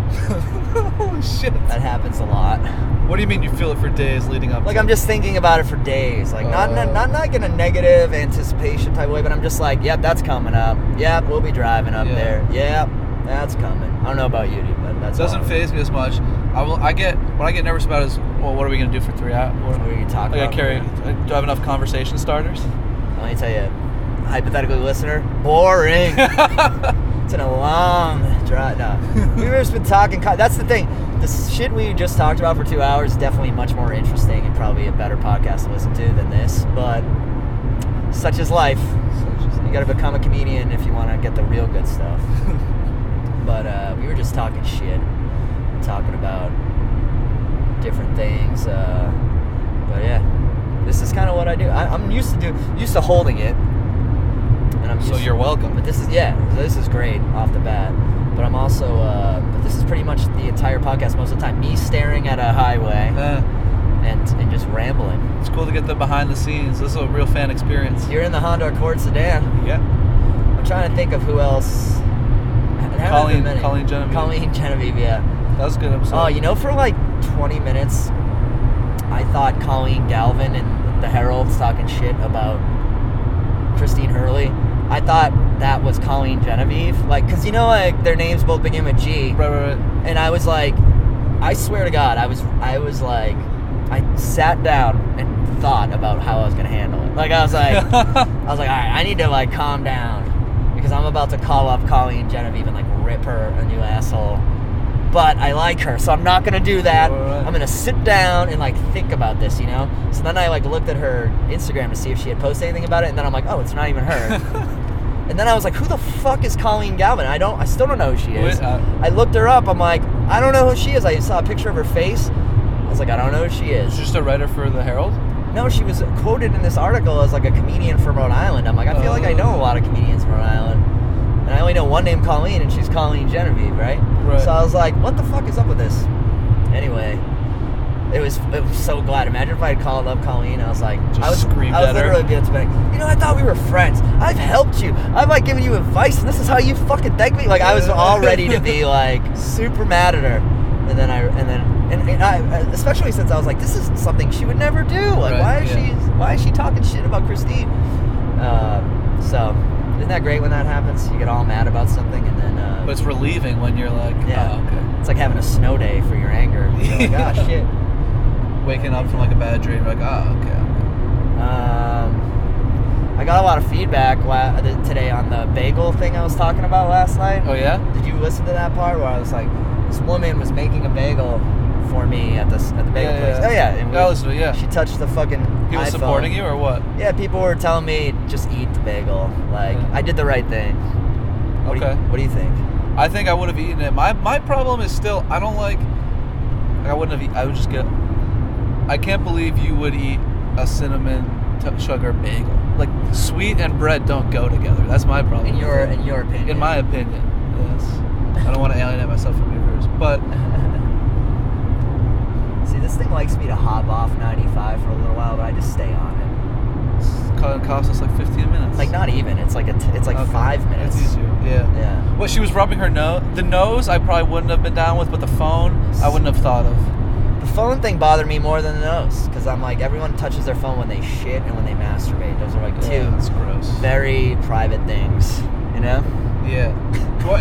[SPEAKER 3] Holy shit.
[SPEAKER 1] That happens a lot.
[SPEAKER 3] What do you mean you feel it for days leading up
[SPEAKER 1] Like,
[SPEAKER 3] to
[SPEAKER 1] I'm just thinking about it for days. Like, not like in a negative anticipation type of way, but I'm just like, yep, that's coming up. Yep, we'll be driving up there. Yep, that's coming. I don't know about you, dude, but that's
[SPEAKER 3] doesn't phase me as much. What I get nervous about is, well, what are we going to do for 3 hours?
[SPEAKER 1] What are you talking about?
[SPEAKER 3] Do I have enough conversation starters?
[SPEAKER 1] Let me tell you, hypothetically listener, boring. It's been a long drive. No, we've just been talking. That's the thing. The shit we just talked about for 2 hours is definitely much more interesting and probably a better podcast to listen to than this. But such is life. You got to become a comedian if you want to get the real good stuff. But we were just talking shit, talking about different things. But yeah, this is kind of what I do. I'm used to holding it.
[SPEAKER 3] So you're welcome.
[SPEAKER 1] But this is great off the bat. But I'm also, but this is pretty much the entire podcast most of the time. Me staring at a highway and just rambling.
[SPEAKER 3] It's cool to get the behind the scenes. This is a real fan experience.
[SPEAKER 1] You're in the Honda Accord sedan.
[SPEAKER 3] Yeah.
[SPEAKER 1] I'm trying to think of who else.
[SPEAKER 3] Colleen Genevieve.
[SPEAKER 1] Colleen Genevieve, yeah.
[SPEAKER 3] That was a good episode.
[SPEAKER 1] Oh, for like 20 minutes, I thought Colleen Galvin and the Herald's talking shit about Christine Hurley. I thought that was Colleen Genevieve. Like, because like, their names both begin with G.
[SPEAKER 3] Right.
[SPEAKER 1] And I was like, I swear to God, I was like, I sat down and thought about how I was going to handle it. Like, I was like, all right, I need to, like, calm down. Because I'm about to call up Colleen Genevieve and, like, rip her a new asshole. But I like her, so I'm not going to do that.
[SPEAKER 3] Right.
[SPEAKER 1] I'm going to sit down and, like, think about this, So then I, like, looked at her Instagram to see if she had posted anything about it, and then I'm like, oh, it's not even her. And then I was like, who the fuck is Colleen Galvin? I still don't know who she is. I looked her up. I'm like, I don't know who she is. I saw a picture of her face. I was like, I don't know who she is.
[SPEAKER 3] She's just a writer for the Herald?
[SPEAKER 1] No, she was quoted in this article as, like, a comedian from Rhode Island. I'm like, I feel like I know a lot of comedians from Rhode Island. And I only know one named Colleen, and she's Colleen Genevieve, right? So I was like, what the fuck is up with this? Anyway, it was so glad. Imagine if I had called up Colleen. I was like, I was literally being like, I thought we were friends. I've helped you. I've, like, given you advice, and this is how you fucking thank me. Like, I was all ready to be, like, super mad at her. And then I, especially since I was like, this is something she would never do. Like, why is she talking shit about Christine? So, isn't that great when that happens? You get all mad about something, and then.
[SPEAKER 3] But it's relieving when you're like, oh, okay.
[SPEAKER 1] It's like having a snow day for your anger. You're like, oh, shit.
[SPEAKER 3] Waking up from, like, a bad dream, like, oh, okay.
[SPEAKER 1] I got a lot of feedback today on the bagel thing I was talking about last night.
[SPEAKER 3] Oh, yeah?
[SPEAKER 1] Did you listen to that part where I was like, this woman was making a bagel for me at the bagel place?
[SPEAKER 3] Yeah.
[SPEAKER 1] Oh, yeah. And
[SPEAKER 3] I listened to it, yeah.
[SPEAKER 1] She touched the fucking
[SPEAKER 3] People
[SPEAKER 1] iPhone.
[SPEAKER 3] supporting you or what?
[SPEAKER 1] Yeah, people were telling me just eat the bagel. Like, I did the right thing. What do you think?
[SPEAKER 3] I think I would have eaten it. My problem is still, I don't like I wouldn't have I would just get, I can't believe you would eat a cinnamon sugar bagel. Like, sweet and bread don't go together. That's my problem.
[SPEAKER 1] In your opinion.
[SPEAKER 3] In my opinion, yes. I don't want to alienate myself from yours, but
[SPEAKER 1] see, this thing likes me to hop off 95 for a little while, but I just stay on it.
[SPEAKER 3] It costs us like 15 minutes.
[SPEAKER 1] Like, not even. It's like it's like 5 minutes.
[SPEAKER 3] It's easier. Yeah. Well, she was rubbing her nose. The nose, I probably wouldn't have been down with, but the phone, I wouldn't have thought of.
[SPEAKER 1] The phone thing bothered me more than the nose, because I'm like, everyone touches their phone when they shit and when they masturbate. Those are like two
[SPEAKER 3] that's gross.
[SPEAKER 1] Very private things,
[SPEAKER 3] Yeah.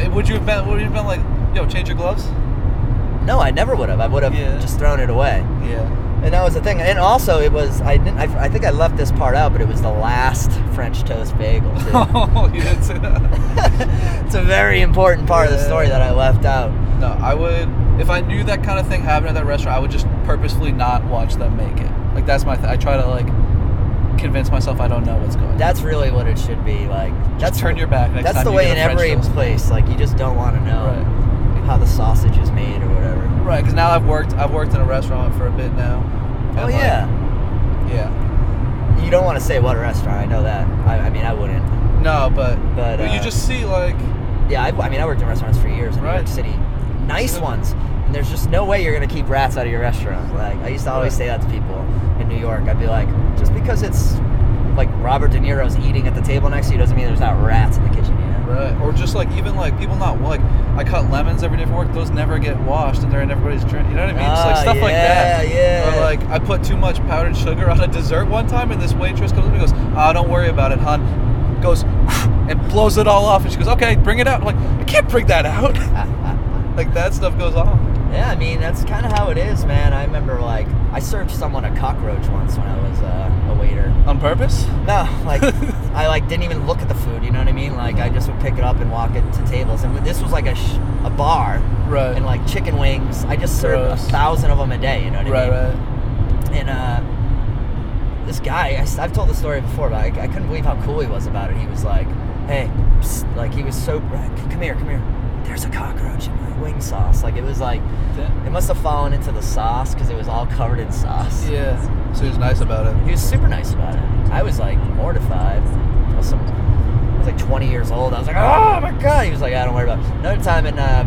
[SPEAKER 3] Would you have been like, yo, change your gloves?
[SPEAKER 1] No, I never would have. I would have just thrown it away.
[SPEAKER 3] Yeah.
[SPEAKER 1] And that was the thing. And also, it was, I think I left this part out, but it was the last French toast bagel, too.
[SPEAKER 3] Oh, you didn't say that.
[SPEAKER 1] It's a very important part of the story that I left out.
[SPEAKER 3] No, I would, if I knew that kind of thing happened at that restaurant, I would just purposefully not watch them make it. Like, that's my I try to, like, convince myself I don't know what's going on.
[SPEAKER 1] That's really what it should be. Like,
[SPEAKER 3] just turn your back next time.
[SPEAKER 1] That's the way in every place. Like, you just don't want to know how the sausage is made or whatever.
[SPEAKER 3] Right, because now I've worked in a restaurant for a bit now.
[SPEAKER 1] Oh, yeah.
[SPEAKER 3] Yeah.
[SPEAKER 1] You don't want to say what restaurant. I know that. I mean, I wouldn't.
[SPEAKER 3] No, but you just see, like...
[SPEAKER 1] Yeah, I mean, I worked in restaurants for years in New York City. Nice ones. And there's just no way you're going to keep rats out of your restaurant. Like, I used to always say that to people in New York. I'd be like, just because it's, like, Robert De Niro's eating at the table next to you doesn't mean there's not rats in the kitchen,
[SPEAKER 3] Right. Or just like even like people not like I cut lemons every day for work. Those never get washed and they're in everybody's drink. You know what I mean? Just like stuff like that.
[SPEAKER 1] Yeah.
[SPEAKER 3] Or like I put too much powdered sugar on a dessert one time and this waitress comes up and goes, "Oh, don't worry about it, hon." Goes and blows it all off and she goes, "Okay, bring it out." I'm like, I can't bring that out. Like that stuff goes on.
[SPEAKER 1] Yeah, I mean, that's kind of how it is, man. I remember, like, I served someone a cockroach once when I was a waiter.
[SPEAKER 3] On purpose?
[SPEAKER 1] No, like, I, like, didn't even look at the food, you know what I mean? Like, I just would pick it up and walk it to tables. And this was, like, a bar.
[SPEAKER 3] Right.
[SPEAKER 1] And, like, chicken wings. I just served 1,000 of them a day, you know what I mean? And, this guy, I've told the story before, but I couldn't believe how cool he was about it. He was like, hey, psst, like, he was so, come here. There's a cockroach in my wing sauce. Like, it was like, it must have fallen into the sauce because it was all covered in sauce.
[SPEAKER 3] Yeah. So he was nice about it.
[SPEAKER 1] He was super nice about it. I was like mortified. I was like 20 years old. I was like, oh my God. He was like, don't worry about it. Another time in a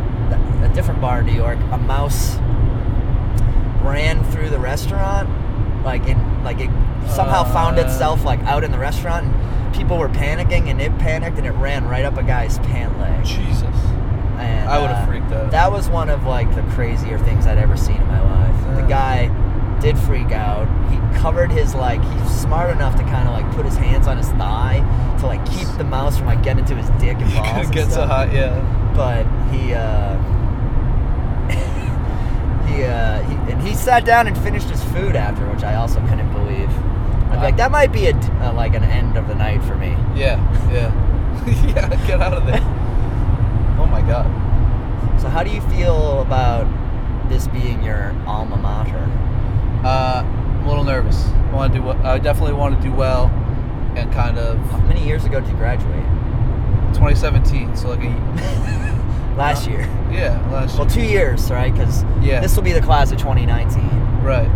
[SPEAKER 1] different bar in New York, a mouse ran through the restaurant. It somehow found itself like out in the restaurant. And people were panicking and it panicked and it ran right up a guy's pant leg.
[SPEAKER 3] Jesus.
[SPEAKER 1] And
[SPEAKER 3] I would have freaked out.
[SPEAKER 1] That was one of like the crazier things I'd ever seen in my life.
[SPEAKER 3] Yeah.
[SPEAKER 1] The guy did freak out. He covered his he's smart enough to kind of like put his hands on his thigh to like keep the mouse from like getting into his dick and balls.
[SPEAKER 3] It gets so hot, yeah.
[SPEAKER 1] But he sat down and finished his food after, which I also couldn't believe. I'd be like, that might be like an end of the night for me.
[SPEAKER 3] Yeah. Yeah, get out of there. Oh my God.
[SPEAKER 1] So how do you feel about this being your alma mater?
[SPEAKER 3] I'm a little nervous. I definitely want to do well, and kind of.
[SPEAKER 1] How many years ago did you graduate?
[SPEAKER 3] 2017. So like
[SPEAKER 1] last year.
[SPEAKER 3] Yeah, last year.
[SPEAKER 1] Well, 2 years, right? Because this will be the class of 2019.
[SPEAKER 3] Right.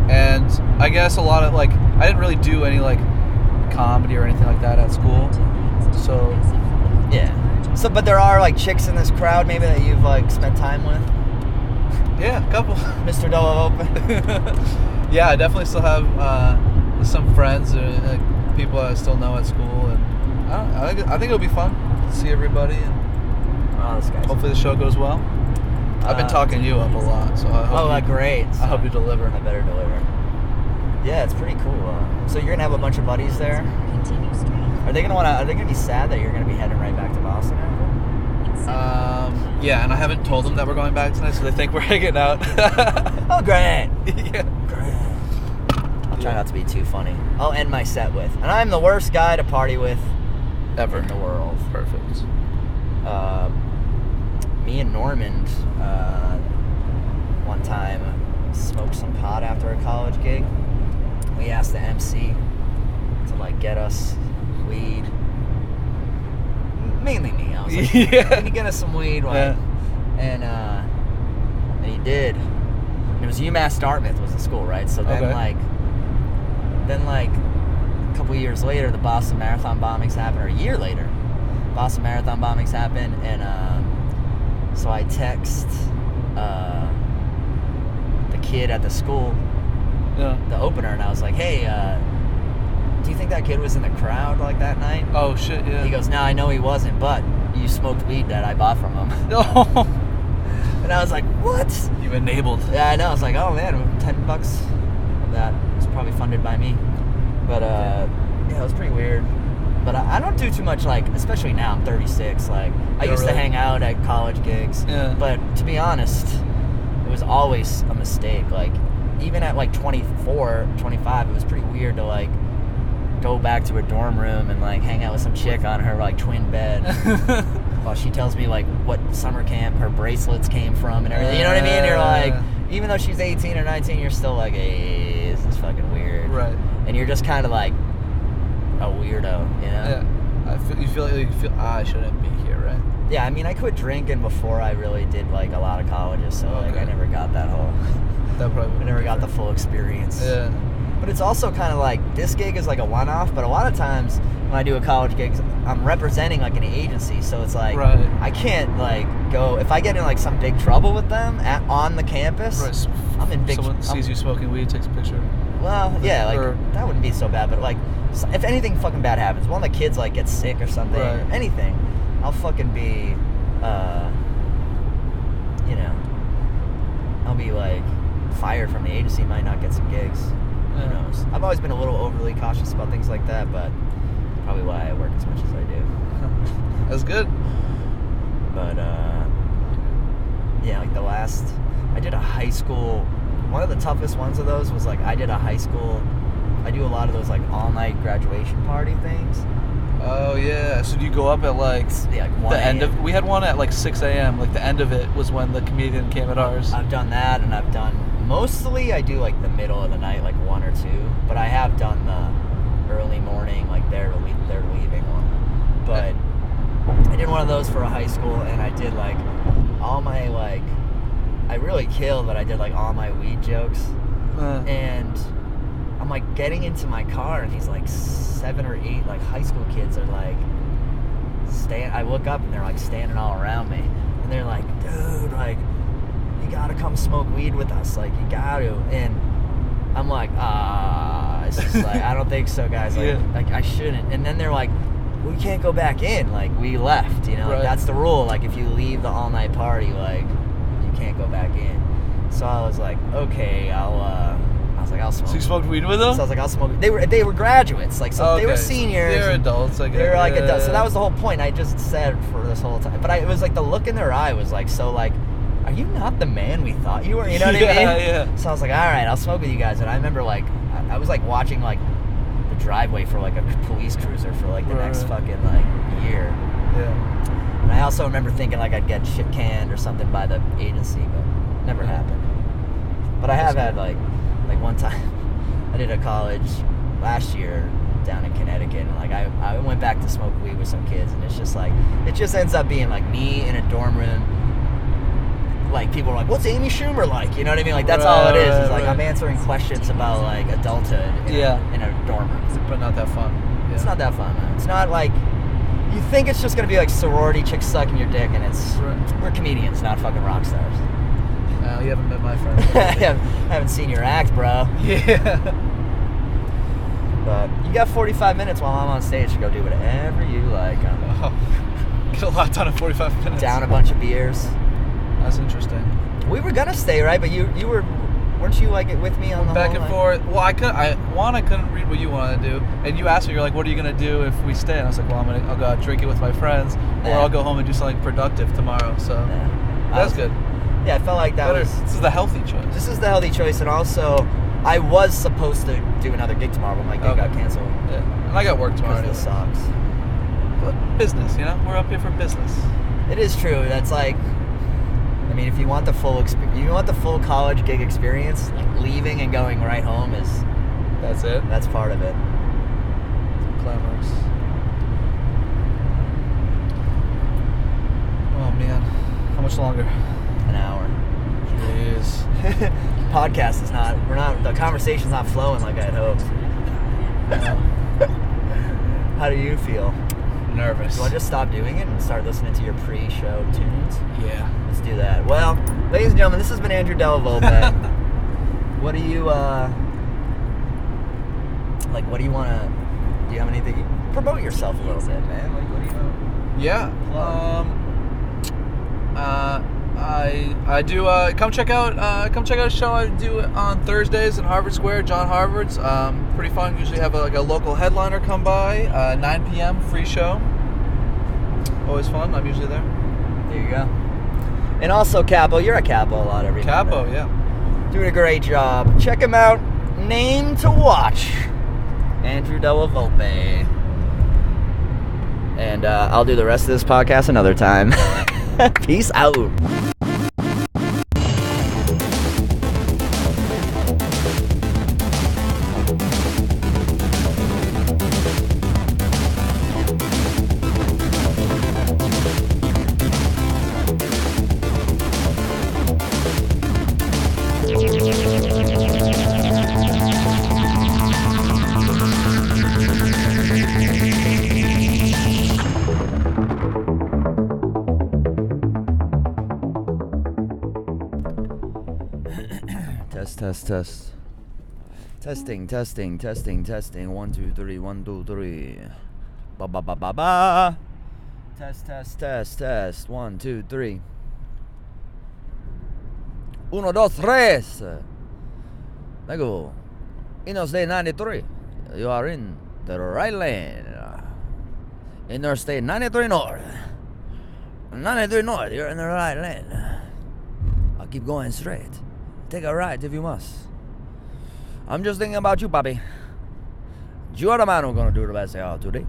[SPEAKER 3] And I guess a lot of like I didn't really do any like comedy or anything like that at school. So
[SPEAKER 1] yeah. So, but there are like chicks in this crowd maybe that you've like spent time with?
[SPEAKER 3] Yeah, a couple.
[SPEAKER 1] Mr. Della Volpe?
[SPEAKER 3] Yeah, I definitely still have some friends or people I still know at school, and I think it'll be fun to see everybody, and
[SPEAKER 1] this guy's
[SPEAKER 3] hopefully the show goes well. I've been talking you up a lot, so I hope
[SPEAKER 1] great.
[SPEAKER 3] I hope you deliver.
[SPEAKER 1] I better deliver. Yeah, it's pretty cool. So you're gonna have a bunch of buddies there? Are they gonna be sad that you're gonna be heading right back to Boston after?
[SPEAKER 3] Yeah, and I haven't told them that we're going back tonight, so they think we're hanging out.
[SPEAKER 1] Oh, great.
[SPEAKER 3] Yeah.
[SPEAKER 1] Great. I'll try not to be too funny. I'll end my set with, and I'm the worst guy to party with
[SPEAKER 3] ever
[SPEAKER 1] in the world.
[SPEAKER 3] Perfect.
[SPEAKER 1] Me and Normand one time smoked some pot after a college gig. We asked the MC to like get us weed. Mainly me. I was like, can you get us some weed? Like,
[SPEAKER 3] Yeah.
[SPEAKER 1] And he did. And it was UMass Dartmouth was the school, right? So then like a couple years later, the Boston Marathon bombings happened, or a year later, Boston Marathon bombings happened, and so I text the kid at the school, the opener, and I was like, hey, do you think that kid was in the crowd like that night?
[SPEAKER 3] Oh shit, yeah.
[SPEAKER 1] He goes, no, I know he wasn't, but you smoked weed that I bought from him.
[SPEAKER 3] No.
[SPEAKER 1] And I was like, what?
[SPEAKER 3] You enabled.
[SPEAKER 1] Yeah, I know. I was like, oh man, $10 of that was probably funded by me. But yeah, it was pretty weird. But I don't do too much, like, especially now, I'm 36. Like, I used to hang out at college gigs.
[SPEAKER 3] Yeah.
[SPEAKER 1] But to be honest, it was always a mistake. Like, even at like 24, 25, it was pretty weird to like go back to a dorm room and like hang out with some chick on her like twin bed while she tells me like what summer camp her bracelets came from and everything. You know what I mean? You're like, even though she's 18 or 19, you're still like, hey, this is fucking weird.
[SPEAKER 3] Right.
[SPEAKER 1] And you're just kind of like a weirdo, you know?
[SPEAKER 3] Yeah. You feel I shouldn't be here, right?
[SPEAKER 1] Yeah, I mean, I quit drinking before I really did like a lot of colleges, so like I never got that whole.
[SPEAKER 3] That probably.
[SPEAKER 1] I never got the full experience.
[SPEAKER 3] Yeah.
[SPEAKER 1] But it's also kind of like, this gig is like a one-off, but a lot of times when I do a college gig, I'm representing like an agency, so it's like,
[SPEAKER 3] Right.
[SPEAKER 1] I can't like go, if I get in like some big trouble with them on the campus,
[SPEAKER 3] Right.
[SPEAKER 1] I'm in big
[SPEAKER 3] Someone sees you smoking weed, takes a picture.
[SPEAKER 1] Well, yeah, like,
[SPEAKER 3] Or-
[SPEAKER 1] that wouldn't be so bad, but like, if anything fucking bad happens, one of the kids like gets sick or something,
[SPEAKER 3] Right.
[SPEAKER 1] or anything, I'll fucking be, you know, I'll be like fired from the agency, might not get some gigs.
[SPEAKER 3] Yeah.
[SPEAKER 1] Who knows? I've always been a little overly cautious about things like that, but probably why I work as much as I do.
[SPEAKER 3] That's good.
[SPEAKER 1] But yeah, like I did a high school. One of the toughest ones of those was like I do a lot of those like all night graduation party things.
[SPEAKER 3] Oh yeah. So do you go up at like
[SPEAKER 1] Yeah, like 1
[SPEAKER 3] the end
[SPEAKER 1] a.m.
[SPEAKER 3] of? We had one at like 6 a.m. Like the end of it was when the comedian came at ours.
[SPEAKER 1] I've done that, and I've done mostly I do like the middle of the night, like 1 or 2. But I have done the early morning, like they're leaving one. But I did one of those for a high school, and I did like all my like I really killed, but I did like all my weed jokes, and I'm like getting into my car, and these like 7 or 8 like high school kids are like I look up and they're like standing all around me, and they're like, dude, like you gotta come smoke weed with us, like you gotta. And I'm like, it's just like I don't think so, guys. Like,
[SPEAKER 3] Yeah.
[SPEAKER 1] like I shouldn't. And then they're like, we can't go back in. Like we left, you know. Like,
[SPEAKER 3] Right.
[SPEAKER 1] that's the rule. Like if you leave the all night party, like you can't go back in. So I was like, okay, I'll smoke.
[SPEAKER 3] So you smoked weed with them?
[SPEAKER 1] So I was like, I'll smoke. They were graduates, like so they were
[SPEAKER 3] Okay.
[SPEAKER 1] seniors.
[SPEAKER 3] They're
[SPEAKER 1] and
[SPEAKER 3] adults, I guess.
[SPEAKER 1] They were like
[SPEAKER 3] Yeah.
[SPEAKER 1] adults. So that was the whole point. I just said for this whole time, but it was like the look in their eye was like, so like, are you not the man we thought you were? You know what I mean?
[SPEAKER 3] Yeah.
[SPEAKER 1] So I was like, all right, I'll smoke with you guys. And I remember like, I was like watching like the driveway for like a police cruiser for like the next fucking like year.
[SPEAKER 3] Yeah.
[SPEAKER 1] And I also remember thinking like I'd get shit canned or something by the agency, but never happened. But I have had like one time I did a college last year down in Connecticut, and like I went back to smoke weed with some kids, and it's just like it just ends up being like me in a dorm room. Like people are like, "What's Amy Schumer like?" You know what I mean? Like that's all it is. It's like
[SPEAKER 3] right.
[SPEAKER 1] I'm answering questions about like adulthood in a dorm room.
[SPEAKER 3] But not that fun. Yeah.
[SPEAKER 1] It's not that fun, man. It's not like you think it's just gonna be like sorority chicks sucking your dick, and it's
[SPEAKER 3] Right.
[SPEAKER 1] we're comedians, not fucking rock stars.
[SPEAKER 3] No, you haven't met my friend.
[SPEAKER 1] I haven't seen your act, bro.
[SPEAKER 3] Yeah.
[SPEAKER 1] But you got 45 minutes while I'm on stage to go do whatever you like.
[SPEAKER 3] Get a lot done in 45 minutes.
[SPEAKER 1] Down a bunch of beers.
[SPEAKER 3] That's interesting.
[SPEAKER 1] We were gonna stay, right? But you weren't you like with me on the
[SPEAKER 3] Back
[SPEAKER 1] whole
[SPEAKER 3] and
[SPEAKER 1] night?
[SPEAKER 3] forth. Well, I couldn't read what you wanted to do, and you asked me, you're like, "What are you gonna do if we stay?" And I was like, "Well, I'll go out drinking with my friends, or
[SPEAKER 1] Yeah.
[SPEAKER 3] I'll go home and do something productive tomorrow." So
[SPEAKER 1] Yeah.
[SPEAKER 3] that's good.
[SPEAKER 1] Yeah, I felt like that
[SPEAKER 3] Better.
[SPEAKER 1] was.
[SPEAKER 3] This is the healthy choice.
[SPEAKER 1] This is the healthy choice, and also, I was supposed to do another gig tomorrow, but my gig got canceled
[SPEAKER 3] Yeah. And I got work tomorrow.
[SPEAKER 1] because of the
[SPEAKER 3] Anyway.
[SPEAKER 1] socks.
[SPEAKER 3] But business, you know, we're up here for business.
[SPEAKER 1] It is true. That's like, I mean, if you want the full you want the full college gig experience, like leaving and going right home
[SPEAKER 3] That's it.
[SPEAKER 1] that's part of it.
[SPEAKER 3] Glamorous. Oh man, how much longer?
[SPEAKER 1] An hour.
[SPEAKER 3] Jeez.
[SPEAKER 1] Podcast is not. The conversation's not flowing like I had hoped. How do you feel?
[SPEAKER 3] Nervous.
[SPEAKER 1] Do you want to just stop doing it and start listening to your pre-show tunes?
[SPEAKER 3] Yeah.
[SPEAKER 1] Let's do that. Well, ladies and gentlemen, this has been Andrew Della Volpe. What do you like? What do you want to? Do you have anything? Promote yourself a little bit, man. Like, what do you?
[SPEAKER 3] Yeah. I do. Come check out a show I do on Thursdays in Harvard Square, John Harvard's. Pretty fun. Usually have a local headliner come by. 9 p.m. free show. Always fun. I'm usually there.
[SPEAKER 1] There you go. And also Capo, you're at Capo a lot every night.
[SPEAKER 3] Capo, yeah.
[SPEAKER 1] Doing a great job. Check him out. Name to watch. Andrew Della Volpe. And I'll do the rest of this podcast another time. Peace out. Test, test, test. Testing, testing, testing, testing. 1, 2, 3, 1, 2, 3. Ba ba ba ba ba. Test, test, test, test. 1, 2, 3. 1, 2, 3. Lego. Interstate 93. You are in the right lane. Interstate 93 North. 93 North, you're in the right lane. I'll keep going straight. Take a right if you must. I'm just thinking about you, Bobby. You are the man who's gonna do the best out today.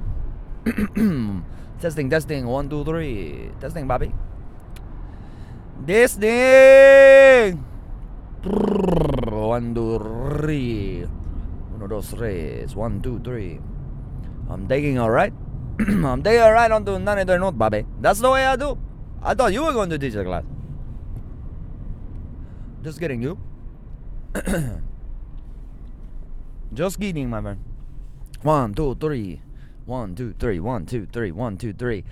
[SPEAKER 1] Testing, testing. 1, 2, 3. Testing, Bobby. Testing. 1, 2, 3. 1, 2, 3. 1, 2, 3. I'm taking a right. I'm taking a right onto 93 North, Bobby. That's the way I do. I thought you were going to teach the class. Just kidding, you. Just kidding, my friend. 1, 2, 3. 1, 2, 3. 1, 2, 3. 1, 2, 3.